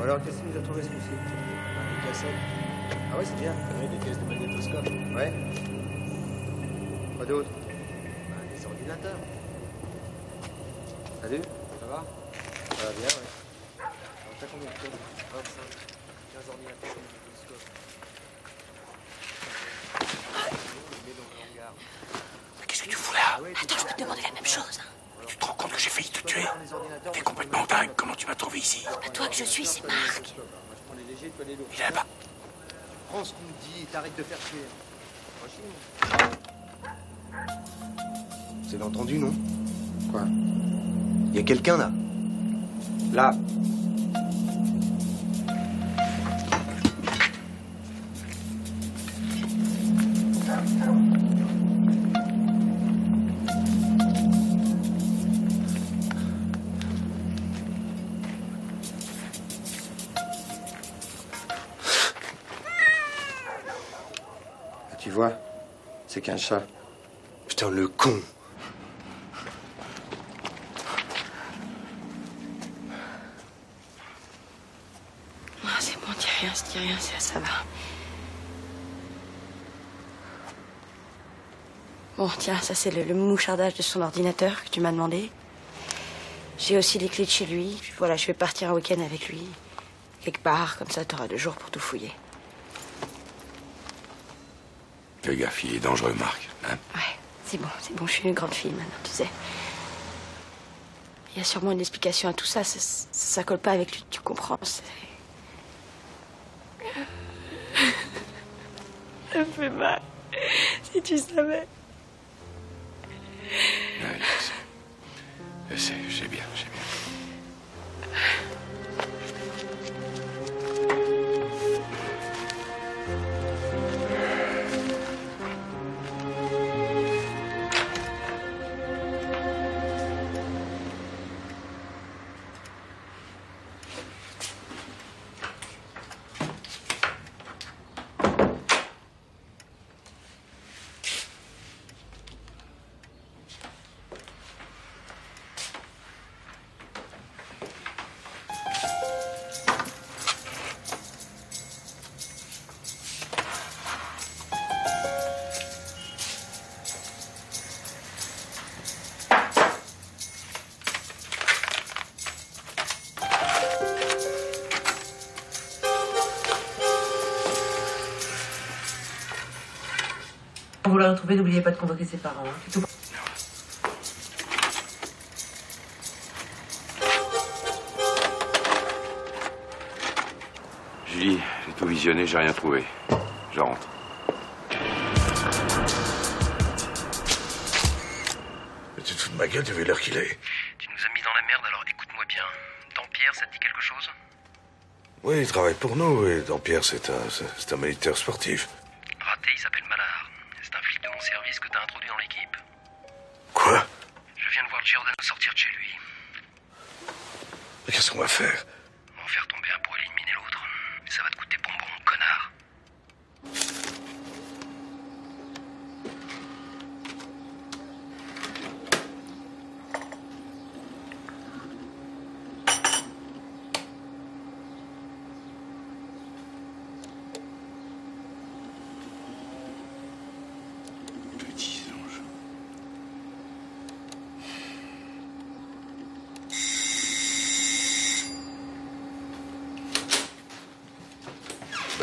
Alors, qu'est-ce qu'il nous a trouvé ce coup-ci? Des cassettes. Ah ouais, c'est bien. Oui, des caisses de magnétoscope. Ouais. Quoi d'autre? Des ordinateurs. Salut, ça va? Ça va bien, ouais. Alors, t'as combien de codes? 25. 15 ordinateurs de magnétoscope. Mais qu'est-ce que tu fous là? Attends, je peux te demander la même chose. Hein. Tu te rends compte que j'ai failli te tuer? T'es complètement dingue. Comment tu m'as trouvé ici? C'est pas toi que je suis, c'est Marc. Il est là-bas. Prends ce qu'on me dit et t'arrêtes de faire tuer. Vous avez entendu, non? Quoi? Il y a quelqu'un là. Là. Tu vois, c'est qu'un chat. Putain, le con. Ah, c'est bon, dis rien, ça va. Bon, tiens, ça c'est le mouchardage de son ordinateur que tu m'as demandé. J'ai aussi les clés de chez lui. Puis voilà, je vais partir un week-end avec lui. Quelque part, comme ça, t'auras 2 jours pour tout fouiller. Fais gaffe, il est dangereux, Marc. Hein? Ouais, c'est bon, je suis une grande fille maintenant, tu sais. Il y a sûrement une explication à tout ça, ça colle pas avec lui, tu comprends. Ça me fait mal, si tu savais. Ouais, je sais bien. Quand vous la retrouvez, n'oubliez pas de convoquer ses parents. Hein. C'est tout. Julie, j'ai tout visionné, j'ai rien trouvé. Je rentre. Mais tu te fous de ma gueule, tu as vu l'heure qu'il est. Tu nous as mis dans la merde, alors écoute-moi bien. Dampierre, ça te dit quelque chose? Oui, il travaille pour nous, et Dampierre, c'est un militaire sportif. Raté, il s'appelle Mallard. C'est un flic de mon service que t'as introduit dans l'équipe. Quoi? Je viens de voir Giordano sortir de chez lui. Mais qu'est-ce qu'on va faire? On va en faire tomber un pour éliminer l'autre. Mais ça va te coûter bonbon, connard.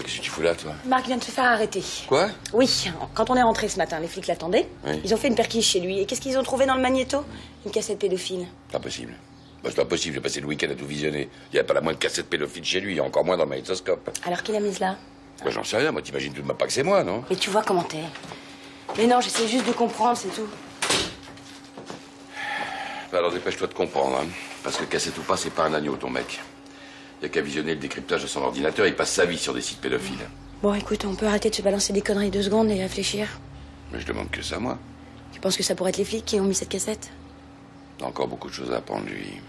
Qu'est-ce que tu fous là, toi? Marc vient de se faire arrêter. Quoi? Oui, quand on est rentré ce matin, les flics l'attendaient. Oui. Ils ont fait une perquise chez lui. Et qu'est-ce qu'ils ont trouvé dans le magnéto? Une cassette pédophile. Pas possible. Bah, c'est pas possible, j'ai passé le week-end à tout visionner. Il n'y a pas la moindre cassette pédophile chez lui, et encore moins dans le magnétoscope. Alors qui l'a mise là? Bah, j'en sais rien, moi t'imagines tout de même pas que c'est moi, non? Mais tu vois comment t'es. Mais non, j'essaie juste de comprendre, c'est tout. Bah, alors dépêche-toi de comprendre, hein. Parce que cassette ou pas, c'est pas un agneau, ton mec. Il y a qu'à visionner le décryptage de son ordinateur, il passe sa vie sur des sites pédophiles. Bon, écoute, on peut arrêter de se balancer des conneries 2 secondes et réfléchir. Mais je demande que ça, moi. Tu penses que ça pourrait être les flics qui ont mis cette cassette? Il a encore beaucoup de choses à apprendre, lui.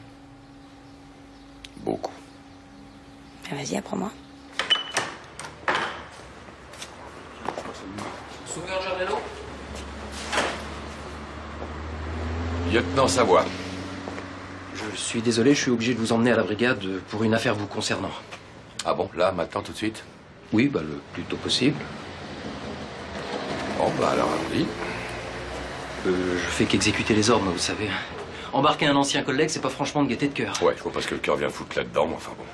Beaucoup. Ben vas-y, apprends-moi. Sauveur Giordano? Lieutenant Savoie. Je suis désolé, je suis obligé de vous emmener à la brigade pour une affaire vous concernant. Ah bon, là, maintenant, tout de suite? Oui, bah le plus tôt possible. Bon, bah alors, allons-y. Je fais qu'exécuter les ordres, moi, vous savez. Embarquer un ancien collègue, c'est pas franchement de gaieté de cœur. Ouais, je vois pas ce que le cœur vient foutre là-dedans, mais enfin bon.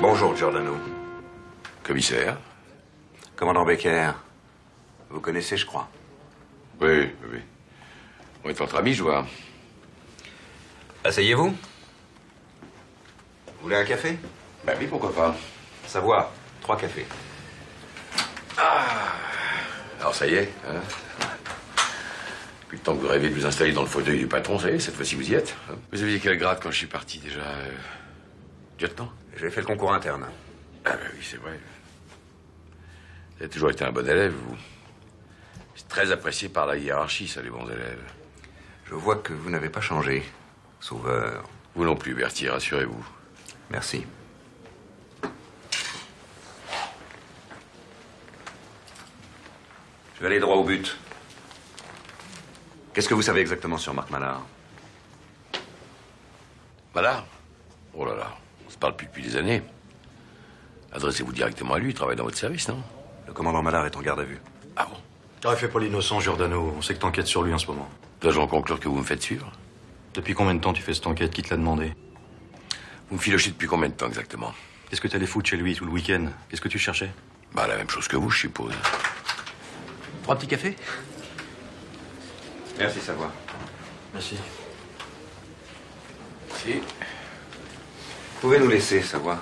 Bonjour, Giordano. Commissaire? Commandant Becker. Vous connaissez, je crois. Oui. On est entre amis, je vois. Asseyez-vous. Vous voulez un café? Ben oui, pourquoi pas. Savoie, 3 cafés. Alors ça y est, hein? Depuis le temps que vous rêvez de vous installer dans le fauteuil du patron, ça y est, cette fois-ci vous y êtes. Hein? Vous aviez quel grade quand je suis parti déjà? Lieutenant? J'ai fait le concours interne. Ah ben oui, c'est vrai. Vous avez toujours été un bon élève, vous. C'est très apprécié par la hiérarchie, ça, les bons élèves. Je vois que vous n'avez pas changé, Sauveur. Vous non plus, Berthier, rassurez-vous. Merci. Je vais aller droit au but. Qu'est-ce que vous savez exactement sur Marc Mallard? Mallard? Oh là là, on se parle plus depuis des années. Adressez-vous directement à lui, il travaille dans votre service, non? Le commandant Mallard est en garde à vue. Ah bon? T'aurais fait pour l'innocent, Giordano. On sait que t'enquêtes sur lui en ce moment. Dois-je en conclure que vous me faites suivre? Depuis combien de temps tu fais cette enquête? Qui te l'a demandé? Vous me filochez depuis combien de temps exactement? Qu'est-ce que t'allais foutre chez lui tout le week-end? Qu'est-ce que tu cherchais? Bah, la même chose que vous, je suppose. 3 petits cafés? Merci, Savoie. Merci. Si. Vous pouvez nous laisser, Savoie.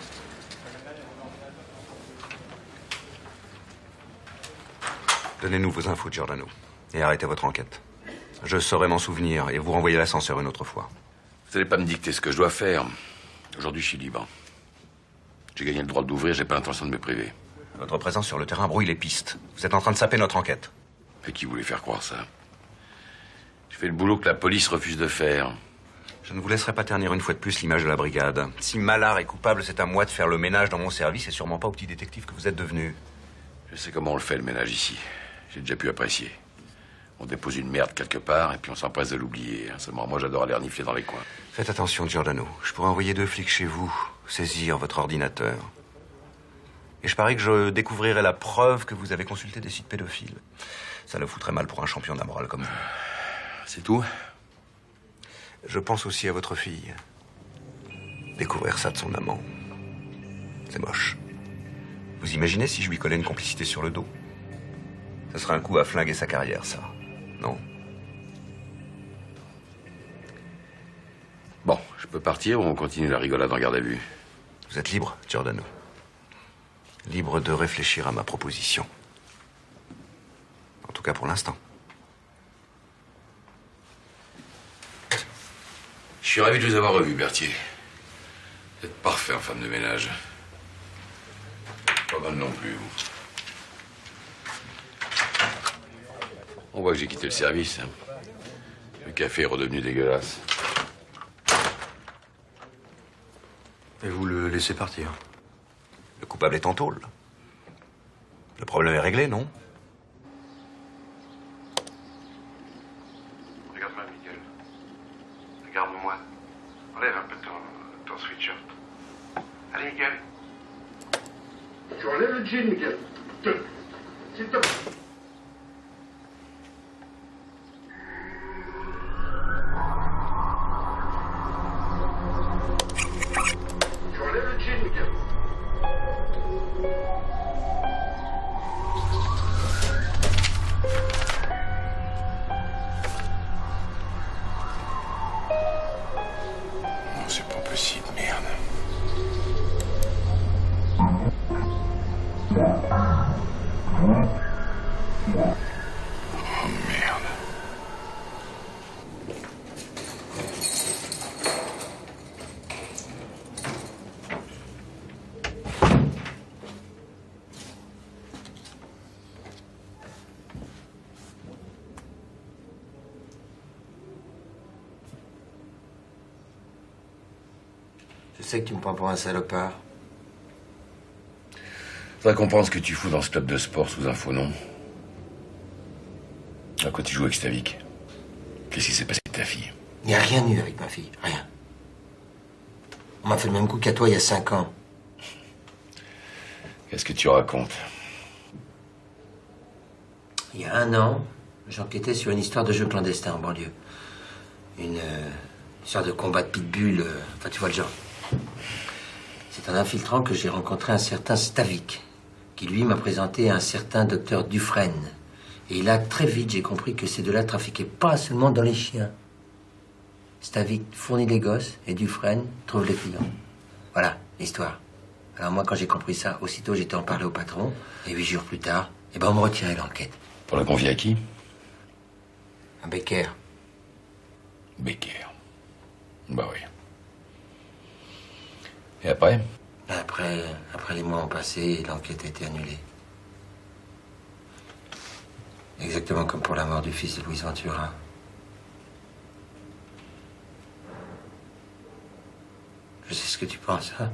Donnez-nous vos infos, Giordano, et arrêtez votre enquête. Je saurai m'en souvenir et vous renvoyer l'ascenseur une autre fois. Vous n'allez pas me dicter ce que je dois faire. Aujourd'hui, je suis libre. J'ai gagné le droit d'ouvrir, j'ai pas l'intention de me priver. Votre présence sur le terrain brouille les pistes. Vous êtes en train de saper notre enquête. Et qui voulait faire croire ça? Je fais le boulot que la police refuse de faire. Je ne vous laisserai pas ternir une fois de plus l'image de la brigade. Si Mallard est coupable, c'est à moi de faire le ménage dans mon service et sûrement pas au petit détective que vous êtes devenu. Je sais comment on le fait, le ménage ici. J'ai déjà pu apprécier. On dépose une merde quelque part et puis on s'empresse de l'oublier. Seulement, moi, j'adore aller renifler dans les coins. Faites attention, Giordano. Je pourrais envoyer 2 flics chez vous, saisir votre ordinateur. Et je parie que je découvrirai la preuve que vous avez consulté des sites pédophiles. Ça le foutrait mal pour un champion de la morale comme vous. C'est tout? Je pense aussi à votre fille. Découvrir ça de son amant, c'est moche. Vous imaginez si je lui collais une complicité sur le dos? Ce serait un coup à flinguer sa carrière, ça. Non? Bon, je peux partir ou on continue la rigolade en garde à vue? Vous êtes libre, Giordano. Libre de réfléchir à ma proposition. En tout cas pour l'instant. Je suis ravi de vous avoir revu, Berthier. Vous êtes parfait en femme de ménage. Pas mal non plus, vous. On voit que j'ai quitté le service. Hein. Le café est redevenu dégueulasse. Et vous le laissez partir? Le coupable est en tôle. Le problème est réglé, non? Regarde-moi, Miguel. Regarde-moi. Enlève un peu ton sweatshirt. Allez, Miguel. Tu enlèves le jean, Miguel. S'il te plaît. Tu enlèves le jean, Miguel. Non, c'est pas possible, merde. Oh, merde. Je sais que tu me prends pour un salopard. Faudrait comprendre ce que tu fous dans ce club de sport sous un faux nom. À quoi tu joues avec Stavik? Qu'est-ce qui s'est passé avec ta fille? Il n'y a rien eu avec ma fille, rien. On m'a fait le même coup qu'à toi il y a 5 ans. Qu'est-ce que tu racontes? Il y a 1 an, j'enquêtais sur une histoire de jeu clandestin en banlieue. Une sorte de combat de pitbull, enfin tu vois le genre. C'est en infiltrant que j'ai rencontré un certain Stavik, qui lui m'a présenté un certain docteur Dufresne. Et là, très vite, j'ai compris que ces deux-là trafiquaient pas seulement dans les chiens. Stavik fournit les gosses et Dufresne trouve les clients. Voilà, l'histoire. Alors moi, quand j'ai compris ça, aussitôt j'étais en parler au patron. Et 8 jours plus tard, on me retirait l'enquête. Pour la confier à qui? À Becker. Becker. Bah oui. Et après? Après les mois ont passé, l'enquête a été annulée. Exactement comme pour la mort du fils de Louise Ventura. Je sais ce que tu penses, hein.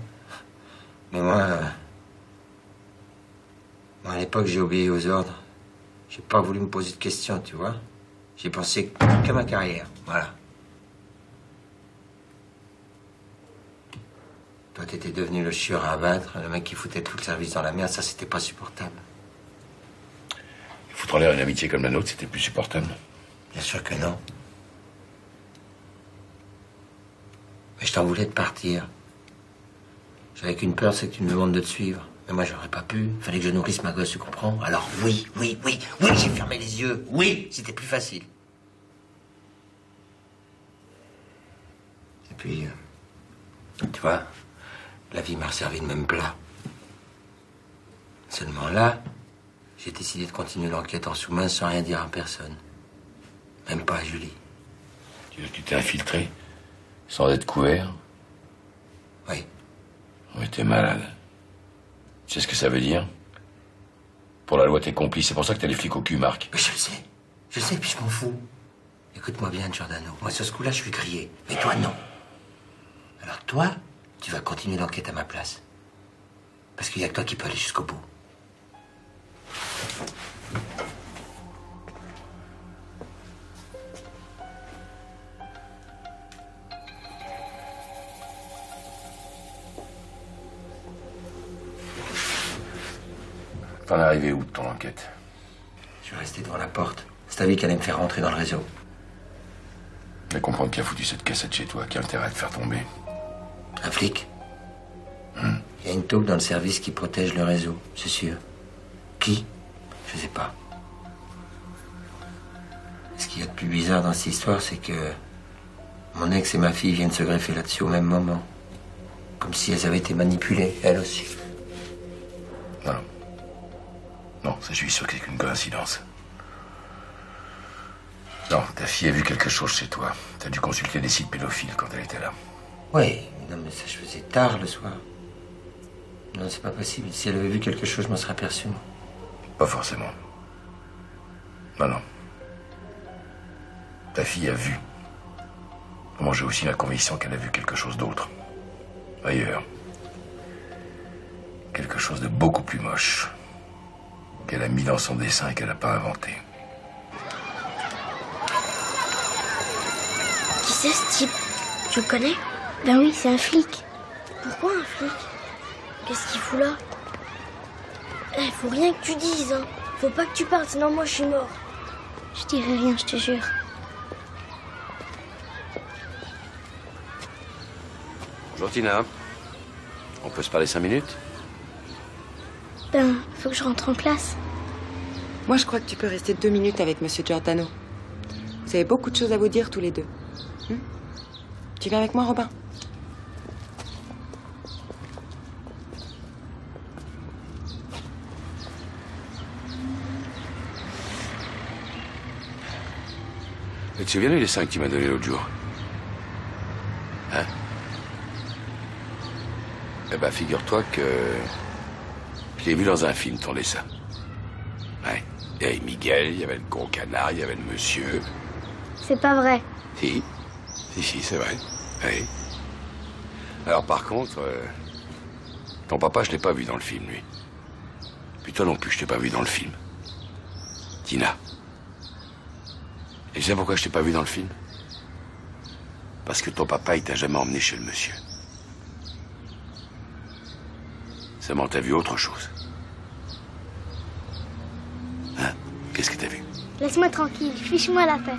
Mais moi à l'époque, j'ai obéi aux ordres. J'ai pas voulu me poser de questions, tu vois. J'ai pensé qu'à ma carrière, voilà. Toi, t'étais devenu le chieur à abattre, le mec qui foutait tout le service dans la merde, ça, c'était pas supportable. Foutre en l'air une amitié comme la nôtre, c'était plus supportable. Bien sûr que non. Mais je t'en voulais de partir. J'avais qu'une peur, c'est que tu me demandes de te suivre. Mais moi, j'aurais pas pu. Fallait que je nourrisse ma gosse, tu comprends? Alors oui, j'ai fermé les yeux. Oui, c'était plus facile. Et puis, tu vois, la vie m'a servi le même plat. Seulement là, j'ai décidé de continuer l'enquête en sous-main sans rien dire à personne. Même pas à Julie. Tu t'es infiltré sans être couvert? Oui. Oui, t'es malade. Tu sais ce que ça veut dire? Pour la loi, t'es complice. C'est pour ça que t'as les flics au cul, Marc. Mais je le sais, puis je m'en fous. Écoute-moi bien, Giordano. Moi, sur ce coup-là, je suis grillé. Mais toi, non. Alors toi, tu vas continuer l'enquête à ma place. Parce qu'il y a que toi qui peux aller jusqu'au bout. T'en es arrivé où de ton enquête? Je suis resté devant la porte. C'est ta vie qui allait me faire rentrer dans le réseau. Mais comprendre qui a foutu cette cassette chez toi, qui a intérêt à te faire tomber. Un flic. Il y a une taupe dans le service qui protège le réseau, c'est sûr. Qui? Je sais pas. Ce qu'il y a de plus bizarre dans cette histoire, c'est que mon ex et ma fille viennent se greffer là-dessus au même moment. Comme si elles avaient été manipulées, elles aussi. Non. Non, ça, je suis sûr que c'est qu'une coïncidence. Non, ta fille a vu quelque chose chez toi. T'as dû consulter des sites pédophiles quand elle était là. Oui, non, mais ça, je faisais tard le soir. Non, c'est pas possible. Si elle avait vu quelque chose, je m'en serais aperçu. Pas forcément. Non. Ta fille a vu. Moi, j'ai aussi la conviction qu'elle a vu quelque chose d'autre. Ailleurs. Quelque chose de beaucoup plus moche. Qu'elle a mis dans son dessin et qu'elle n'a pas inventé. Qui c'est ce type? Tu le connais? Ben oui, c'est un flic. Pourquoi un flic? Qu'est-ce qu'il fout là? Faut rien que tu dises, hein. Faut pas que tu parles, sinon moi je suis mort. Je dirai rien, je te jure. Bonjour Tina. On peut se parler 5 minutes? Ben, faut que je rentre en classe. Moi, je crois que tu peux rester 2 minutes avec Monsieur Giordano. Vous avez beaucoup de choses à vous dire tous les deux. Tu viens avec moi, Robin? Tu te souviens des dessins que tu m'as donné l'autre jour? Hein? Eh ben, figure-toi que je l'ai vu dans un film, ton dessin. Ouais. Il y avait Miguel, il y avait le gros canard, il y avait le monsieur. C'est pas vrai. Si, c'est vrai. Oui. Alors, par contre, ton papa, je l'ai pas vu dans le film, lui. Puis toi non plus, je t'ai pas vu dans le film. Tina. Et tu sais pourquoi je t'ai pas vu dans le film? Parce que ton papa, il t'a jamais emmené chez le monsieur. Seulement, t'as vu autre chose. Hein? Qu'est-ce que t'as vu? Laisse-moi tranquille, fiche-moi la paix.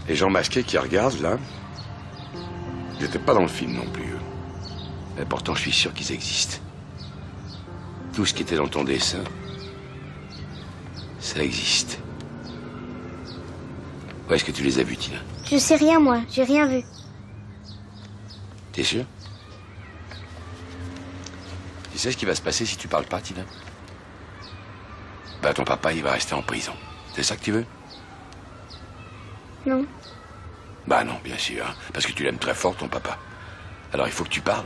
Les gens masqués qui regardent, là, ils n'étaient pas dans le film non plus, eux. Mais pourtant, je suis sûr qu'ils existent. Tout ce qui était dans ton dessin, ça existe. Où est-ce que tu les as vus, Tina? Je sais rien, moi. J'ai rien vu. T'es sûr? Tu sais ce qui va se passer si tu parles pas, Tina? Ben, ton papa, il va rester en prison. C'est ça que tu veux? Non. Bah non, bien sûr, hein, parce que tu l'aimes très fort, ton papa. Alors il faut que tu parles.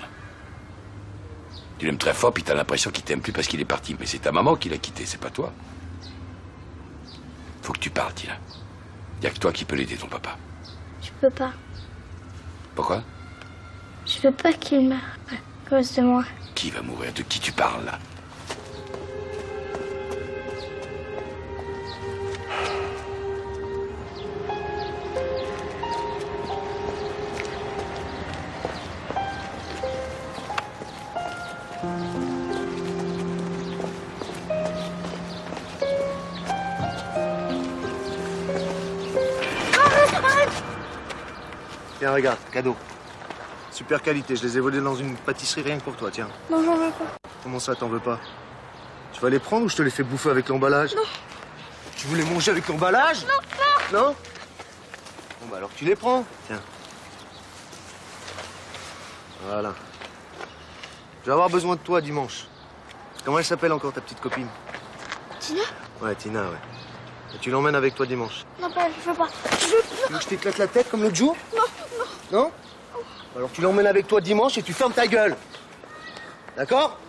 Tu l'aimes très fort, puis t'as l'impression qu'il t'aime plus parce qu'il est parti. Mais c'est ta maman qui l'a quitté, c'est pas toi. Faut que tu parles, Tina. Y a que toi qui peux l'aider, ton papa. Je peux pas. Pourquoi? Je veux pas qu'il meure à cause de moi. Qui va mourir? De qui tu parles, là? Tiens, regarde, cadeau. Super qualité, je les ai volés dans une pâtisserie rien que pour toi, tiens. Non, j'en veux pas. Comment ça, t'en veux pas? Tu vas les prendre ou je te les fais bouffer avec l'emballage? Non. Tu veux les manger avec l'emballage? Non, non. Non? Bon, bah alors tu les prends, tiens. Voilà. Je vais avoir besoin de toi dimanche. Comment elle s'appelle encore ta petite copine? Tina? Ouais, Tina, ouais. Et tu l'emmènes avec toi dimanche. Non, pas, je veux pas. Tu veux que je t'éclate la tête comme l'autre jour? Non, non. Non? Alors tu l'emmènes avec toi dimanche et tu fermes ta gueule. D'accord?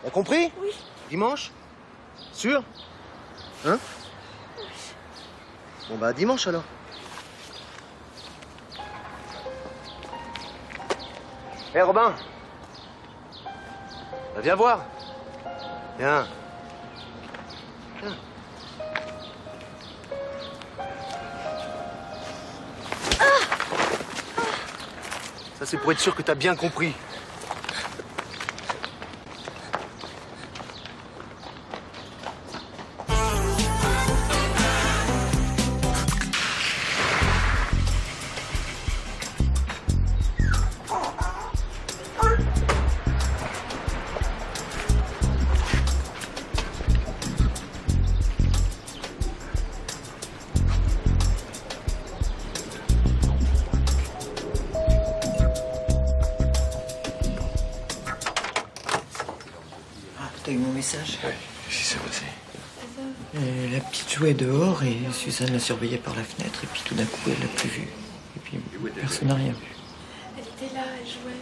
T'as compris? Oui. Dimanche? Sûr? Hein? Bon bah dimanche alors. Hé Robin! Bah, viens voir. Viens. Viens. Ça, c'est pour être sûr que t'as bien compris. T'as eu mon message? Oui, qu'est-ce qui s'est passé? La petite jouait dehors et Suzanne la surveillait par la fenêtre et puis tout d'un coup elle l'a plus vue. Et puis personne n'a rien vu. Elle était là, elle jouait.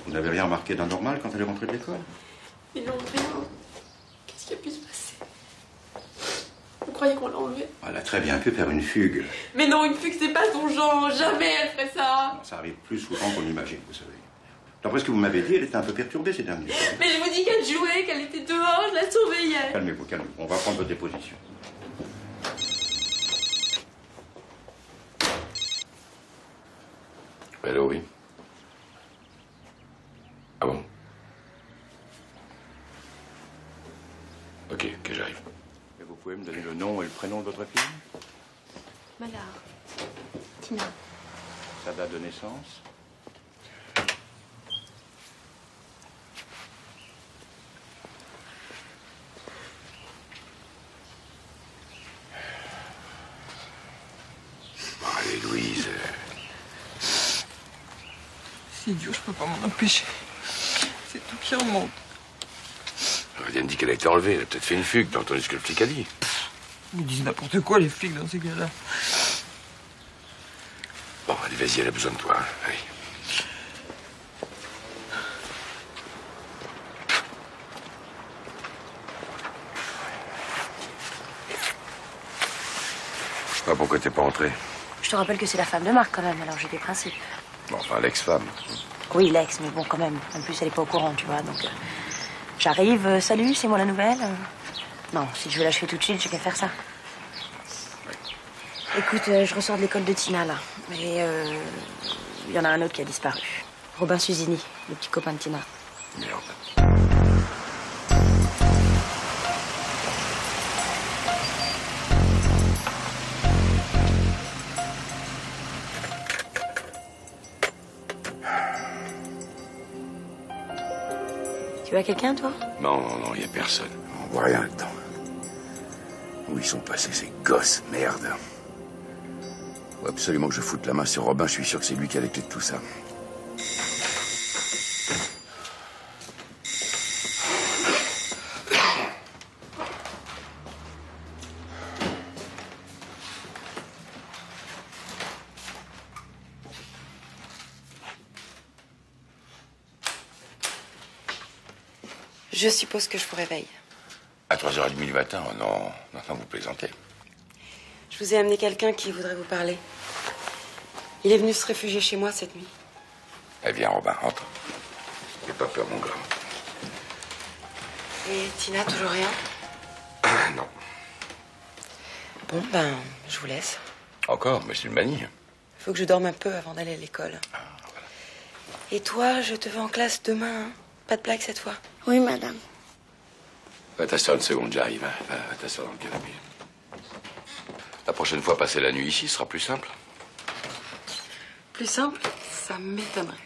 Vous n'avez rien remarqué d'anormal quand elle est rentrée de l'école? Mais non, rien. Qu'est-ce qui a pu se passer? Vous croyez qu'on l'a enlevée? Elle a très bien pu faire une fugue. Mais non, une fugue, c'est pas son genre. Jamais elle ferait ça. Ça arrive plus souvent qu'on imagine, vous savez. D'après ce que vous m'avez dit, elle était un peu perturbée ces derniers jours. Mais je vous dis qu'elle jouait, qu'elle était dehors, je la surveillais. Calmez-vous, calmez-vous. On va prendre votre déposition. Allô, oui. Ah bon? Ok, j'arrive. Et vous pouvez me donner le nom et le prénom de votre fille? Malard. Tina. Sa date de naissance? Bon, allez, Louise. C'est idiot, je peux pas m'en empêcher. C'est tout qui remonte. Rien ne dit qu'elle a été enlevée. Elle a peut-être fait une fugue. T'as entendu ce que le flic a dit? Ils disent n'importe quoi, les flics, dans ces cas-là. Bon, allez, vas-y, elle a besoin de toi. Allez. Je sais pas pourquoi t'es pas entré. Je te rappelle que c'est la femme de Marc quand même, alors j'ai des principes. Bon, enfin, l'ex-femme. Oui, l'ex, mais bon, quand même. En plus, elle est pas au courant, tu vois, donc... J'arrive, salut, c'est moi la nouvelle. Non, si je veux l'achever tout de suite, j'ai qu'à faire ça. Écoute, je ressors de l'école de Tina, là. Et il y en a un autre qui a disparu. Robin Susini, le petit copain de Tina. Merde. Tu as quelqu'un, toi? Non, y a personne. On voit rien là-dedans. Où ils sont passés ces gosses, merde. Faut absolument que je foute la main sur Robin, je suis sûr que c'est lui qui a les clés de tout ça. Je suppose que je vous réveille. À 3h30 du matin, oh non, vous plaisantez. Je vous ai amené quelqu'un qui voudrait vous parler. Il est venu se réfugier chez moi cette nuit. Eh bien, Robin, entre. N'aie pas peur, mon gars. Et Tina, toujours rien? Non. Bon, ben, je vous laisse. Encore, mais c'est une manie. Faut que je dorme un peu avant d'aller à l'école. Et toi, je te veux en classe demain, hein? Pas de blague cette fois? Oui, madame. Va t'asseoir une seconde, j'arrive. Hein. Va t'asseoir dans le canapé. La prochaine fois, passer la nuit ici, ce sera plus simple. Plus simple? Ça m'étonnerait.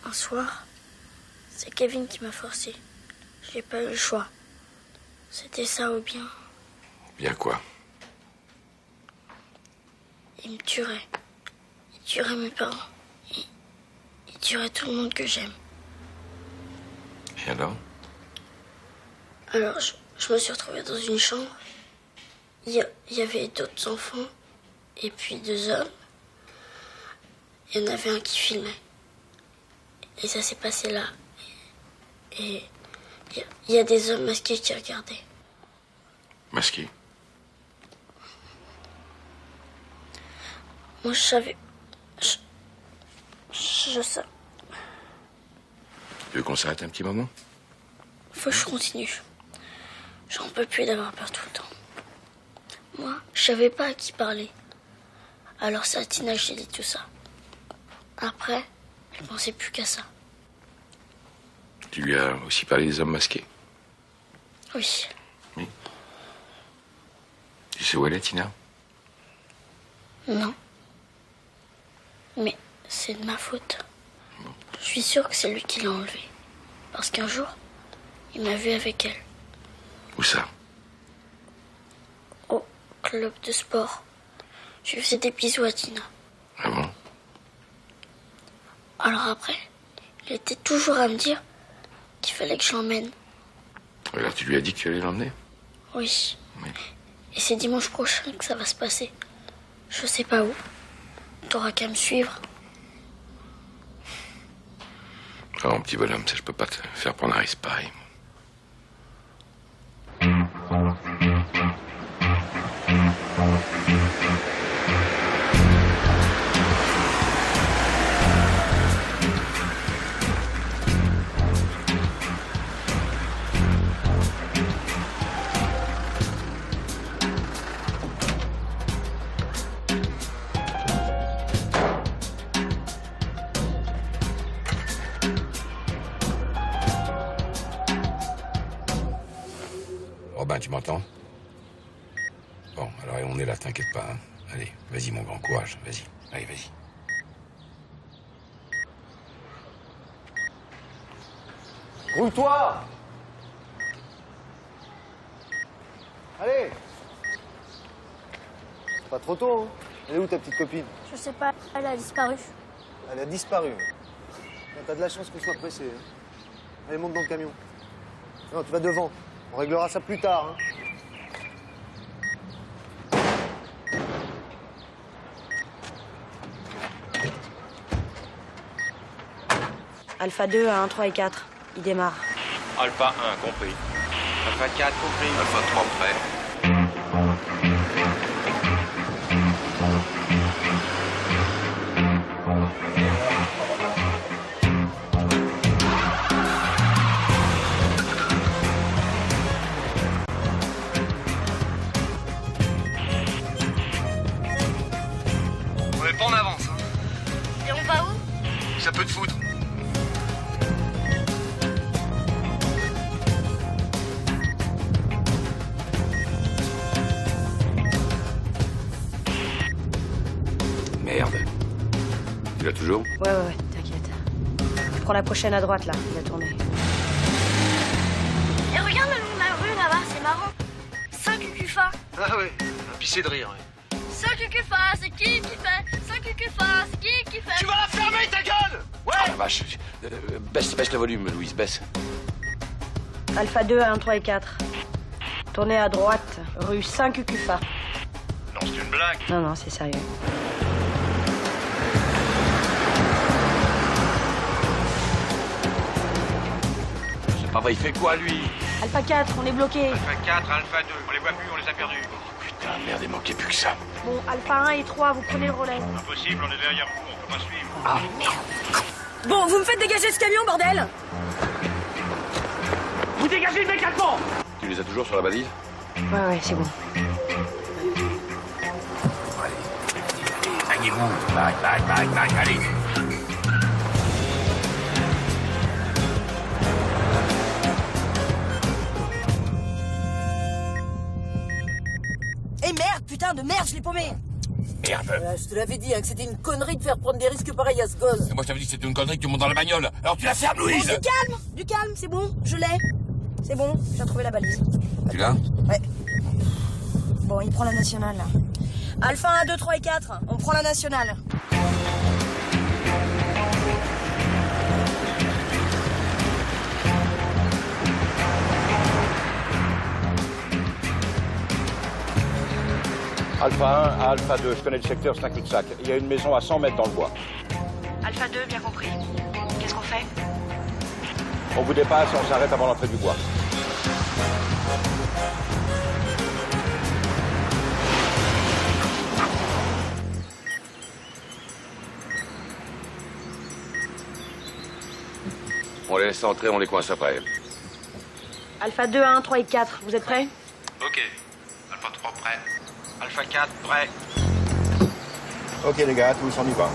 Un soir, c'est Kevin qui m'a forcé. J'ai pas eu le choix. C'était ça ou bien. Bien quoi? Il me tuerait. Il tuerait mes parents. Il tuerait tout le monde que j'aime. Et alors? Alors, je me suis retrouvée dans une chambre. Il y avait d'autres enfants. Et puis 2 hommes. Il y en avait un qui filmait. Et ça s'est passé là. Et il y a des hommes masqués qui regardaient. Masqué? Moi, je savais... Je sais. Tu veux qu'on s'arrête un petit moment? Faut que je continue. J'en peux plus d'avoir peur tout le temps. Moi, je savais pas à qui parler. Alors c'est à Tina que j'ai dit tout ça. Après, elle pensait plus qu'à ça. Tu lui as aussi parlé des hommes masqués? Oui. Oui. Tu sais où elle est, Tina? Non. Mais c'est de ma faute. Je suis sûre que c'est lui qui l'a enlevée. Parce qu'un jour, il m'a vue avec elle. Où ça? Au club de sport. Je lui faisais des bisous à Tina. Ah bon? Alors après, il était toujours à me dire qu'il fallait que je l'emmène. Alors tu lui as dit que tu allais l'emmener? Oui. Et c'est dimanche prochain que ça va se passer. Je sais pas où. T'auras qu'à me suivre. Oh, mon petit bonhomme, ça, je peux pas te faire prendre un risque pareil. Robin, tu m'entends? Bon, alors on est là, t'inquiète pas. Hein. Allez, vas-y mon grand, courage, vas-y. Allez, vas-y. Roule-toi! Allez! C'est pas trop tôt, hein? Elle est où ta petite copine? Je sais pas, elle a disparu. Elle a disparu. T'as de la chance qu'on soit pressé. Hein? Allez, monte dans le camion. Non, tu vas devant. On réglera ça plus tard. Hein? Alpha 2 à 1, 3 et 4. Il démarre. Alpha 1, compris. Alpha 4, compris. Alpha 3, prêt. On est pas en avance, hein. Et on va où? Ça peut te foutre. Merde. Tu l'as toujours? Ouais, t'inquiète. Je prends la prochaine à droite, là. Il a tourné. Et regarde le long de la rue, là-bas, c'est marrant. 5 cucufa. Ah ouais, un pissé de rire. Ouais. 5 cucufa, c'est qui fait? 5 cucufa, c'est qui fait? Tu vas la fermer, ta gueule! Ouais! Ah, la vache. Baisse le volume, Louise, baisse. Alpha 2 à 1, 3 et 4. Tournez à droite, rue Saint-Cucufa. Non, c'est une blague. Non, c'est sérieux. C'est pas vrai, il fait quoi, lui? Alpha 4, on est bloqué. Alpha 4, Alpha 2, on les voit plus, on les a perdus. Putain, merde, il manquait plus que ça. Bon, Alpha 1 et 3, vous prenez le relais. Impossible, on est derrière vous, on peut pas suivre. Ah, Bon, vous me faites dégager ce camion, bordel! Vous dégagez immédiatement! Tu les as toujours sur la balise? Ouais, c'est bon. Taguez-vous. Back, allez. Eh merde, putain de merde, je l'ai paumé! Merde. Je te l'avais dit, hein, que c'était une connerie de faire prendre des risques pareils à ce gosse. Et moi, je t'avais dit que c'était une connerie que tu montes dans la bagnole. Alors tu la fermes, Louise! Bon, du calme, c'est bon, je l'ai. C'est bon, j'ai retrouvé la balise. Tu l'as? Ouais. Bon, il prend la nationale, là. Alpha 1, 2, 3 et 4, on prend la nationale. Alpha 1 à Alpha 2, je connais le secteur, c'est un cul-de-sac. Il y a une maison à 100 mètres dans le bois. Alpha 2, bien compris. Qu'est-ce qu'on fait? On vous dépasse et on s'arrête avant l'entrée du bois. On les laisse entrer, on les coince après. Alpha 2, 1, 3 et 4, vous êtes prêts? Ok. Alpha 3 prêt. Alpha 4 prêt. Ok les gars, tous on y va.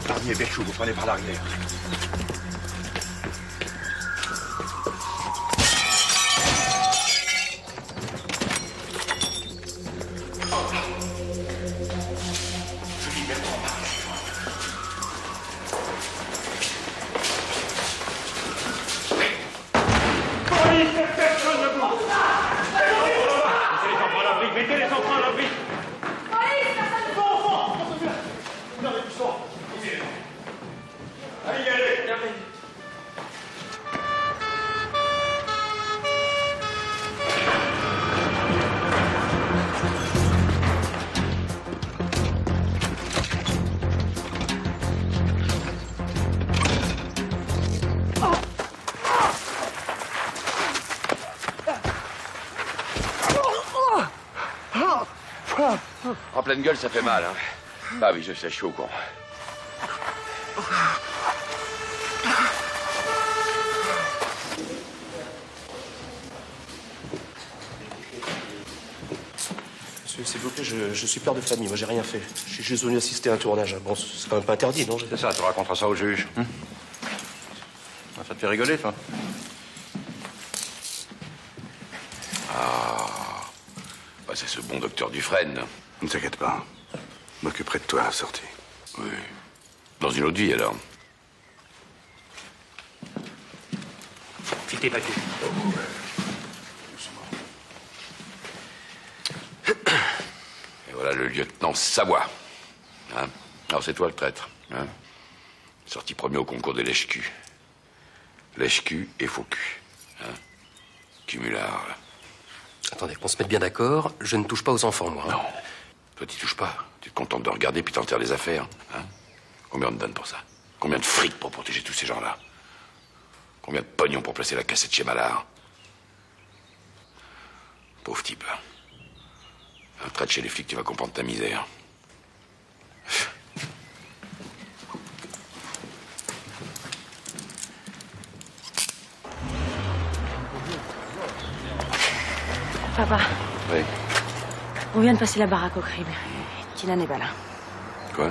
Barnier, Berchou, vous prenez par l'arrière. Mettez les enfants à l'abri. Allez, allez. En pleine gueule, ça fait mal, hein. Ah oui, je sais, je suis au courant. Monsieur, s'il vous plaît, je suis père de famille. Moi, j'ai rien fait. Je suis juste venu assister à un tournage. Bon, c'est quand même pas interdit, non? C'est ça, tu raconteras ça au juge. Ça te fait rigoler, toi? Ah, bah, c'est ce bon docteur Dufresne. Ne t'inquiète pas. Je m'occuperai de toi à la sortie. Oui. Dans une autre vie, alors. File tes papiers. Et voilà le lieutenant Savoie. Hein? Alors, c'est toi le traître. Hein? Sorti premier au concours de lèche-cul. Lèche-cul et faux cul. Hein? Cumulard. Attendez, qu'on se mette bien d'accord, je ne touche pas aux enfants, moi. Non. Toi, tu touches pas. Tu te contentes de regarder puis t'enterres les affaires. Hein? Combien on te donne pour ça? Combien de fric pour protéger tous ces gens-là? Combien de pognon pour placer la cassette chez Mallard? Pauvre type. Un traite chez les flics, tu vas comprendre ta misère. Papa, Oui. on vient de passer la baraque au crime. Tina n'est pas là. Quoi?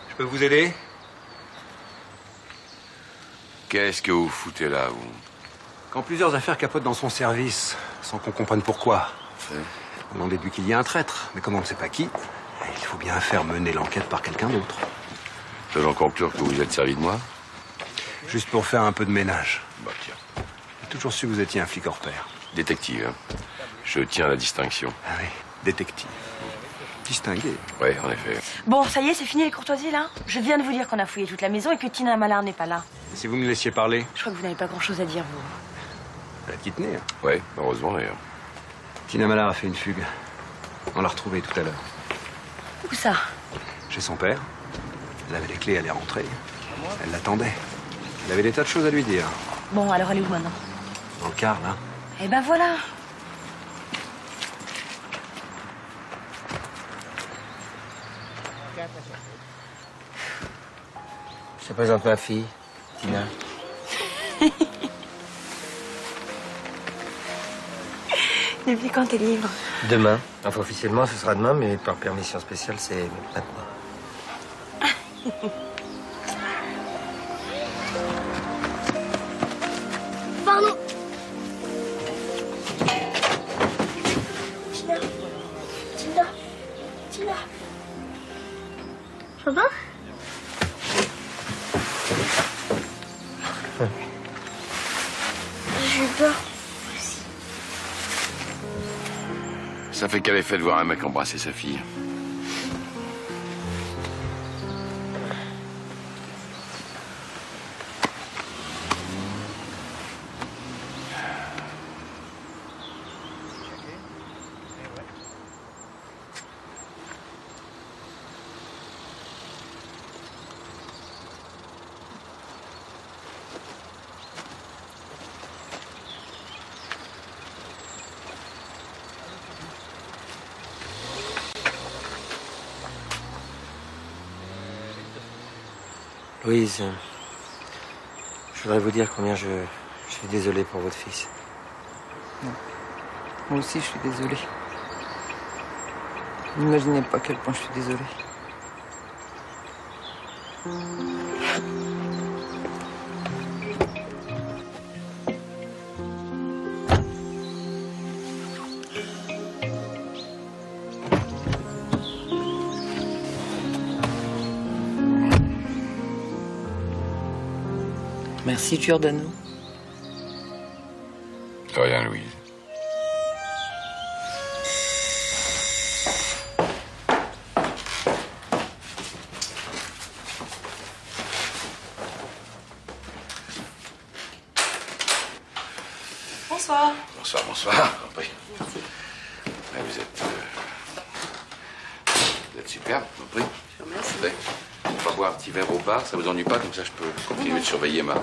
Je peux vous aider? Qu'est-ce que vous foutez là, vous? Quand plusieurs affaires capotent dans son service, sans qu'on comprenne pourquoi, on en déduit qu'il y a un traître. Mais comme on ne sait pas qui, il faut bien faire mener l'enquête par quelqu'un d'autre. J'en conclure que vous vous êtes servi de moi? Juste pour faire un peu de ménage. Bah tiens. J'ai toujours su que vous étiez un flic hors pair. Détective, hein. Je tiens à la distinction. Ah oui. détective. Distingué. Oui, en effet. Bon, ça y est, c'est fini les courtoisies, là? Je viens de vous dire qu'on a fouillé toute la maison et que Tina Mallard n'est pas là. Si vous me laissiez parler. Je crois que vous n'avez pas grand-chose à dire, vous. Elle a de qui tenir. Oui, heureusement d'ailleurs. Tina Mallard a fait une fugue. On l'a retrouvée tout à l'heure. Où ça? Chez son père. Elle avait les clés, elle est rentrée. Elle l'attendait. Elle avait des tas de choses à lui dire. Bon, alors elle est où maintenant? Dans le car, là. Eh ben voilà. Je te présente ma fille, Tina. Depuis quand t'es libre? Demain. Enfin, officiellement, ce sera demain, mais par permission spéciale, c'est maintenant. Pardon. Tina. Ça va? J'ai eu peur. Ça fait quel effet de voir un mec embrasser sa fille? Louise, je voudrais vous dire combien je suis désolé pour votre fils. Non. Moi aussi, je suis désolée. N'imaginez pas à quel point je suis désolée. Merci, Giordano. De rien, Louise. Bonsoir. Bonsoir, bonsoir. Compris. Vous êtes superbe, compris. Je vous remercie. On va boire un petit verre au bar, ça vous ennuie pas, comme ça je peux continuer de surveiller ma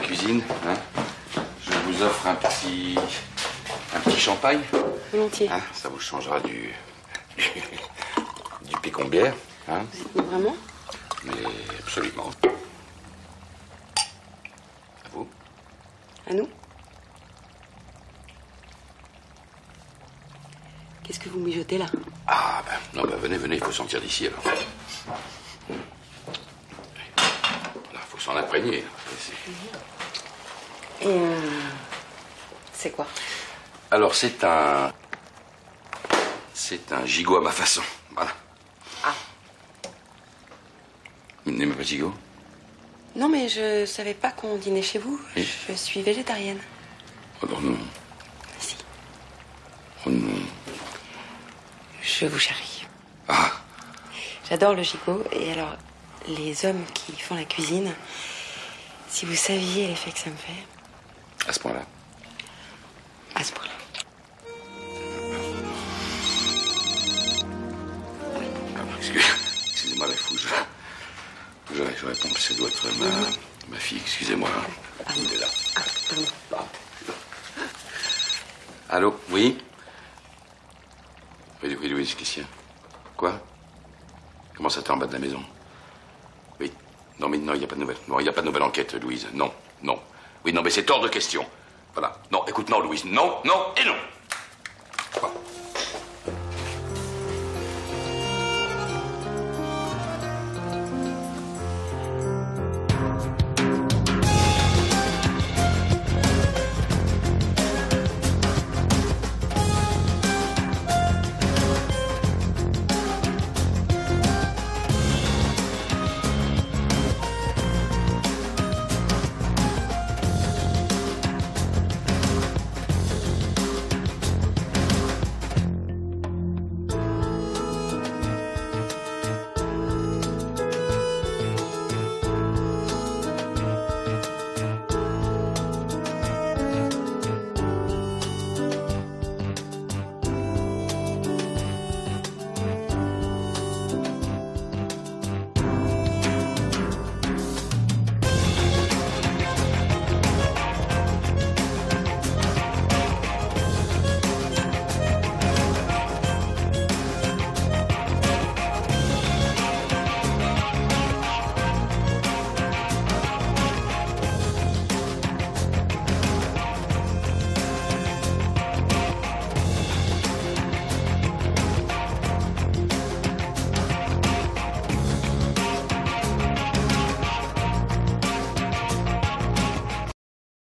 cuisine. Hein. Je vous offre un petit champagne. Volontiers. Hein, ça vous changera du pécombière. Hein. Vous êtes vraiment? Mais absolument. À vous? À nous? Qu'est-ce que vous mijotez là? Ah, ben, non, ben, venez, il faut sortir d'ici alors. Il faut s'en imprégner. Et c'est quoi? Alors, c'est un gigot à ma façon. Voilà. Ah. Vous n'aimez pas gigot? Non, mais je savais pas qu'on dînait chez vous. Oui. Je suis végétarienne. Oh non. Si. Oh non. Je vous charrie. Ah. J'adore le gigot. Et alors, les hommes qui font la cuisine, si vous saviez l'effet que ça me fait. À ce point-là? À ce point-là. Excusez-moi, mais faut que je réponds, parce que ça doit être ma fille, excusez-moi. Elle est là. Pardon. Allô, oui? Oui, qu'est-ce qu'il y a? Quoi? Comment ça t'es en bas de la maison? Oui. Non, mais non, il n'y a pas de nouvelle. Non, il n'y a pas de nouvelle enquête, Louise. Non. Oui, non, mais c'est hors de question. Voilà. Non, écoute, non, Louise. Non et non. Bon.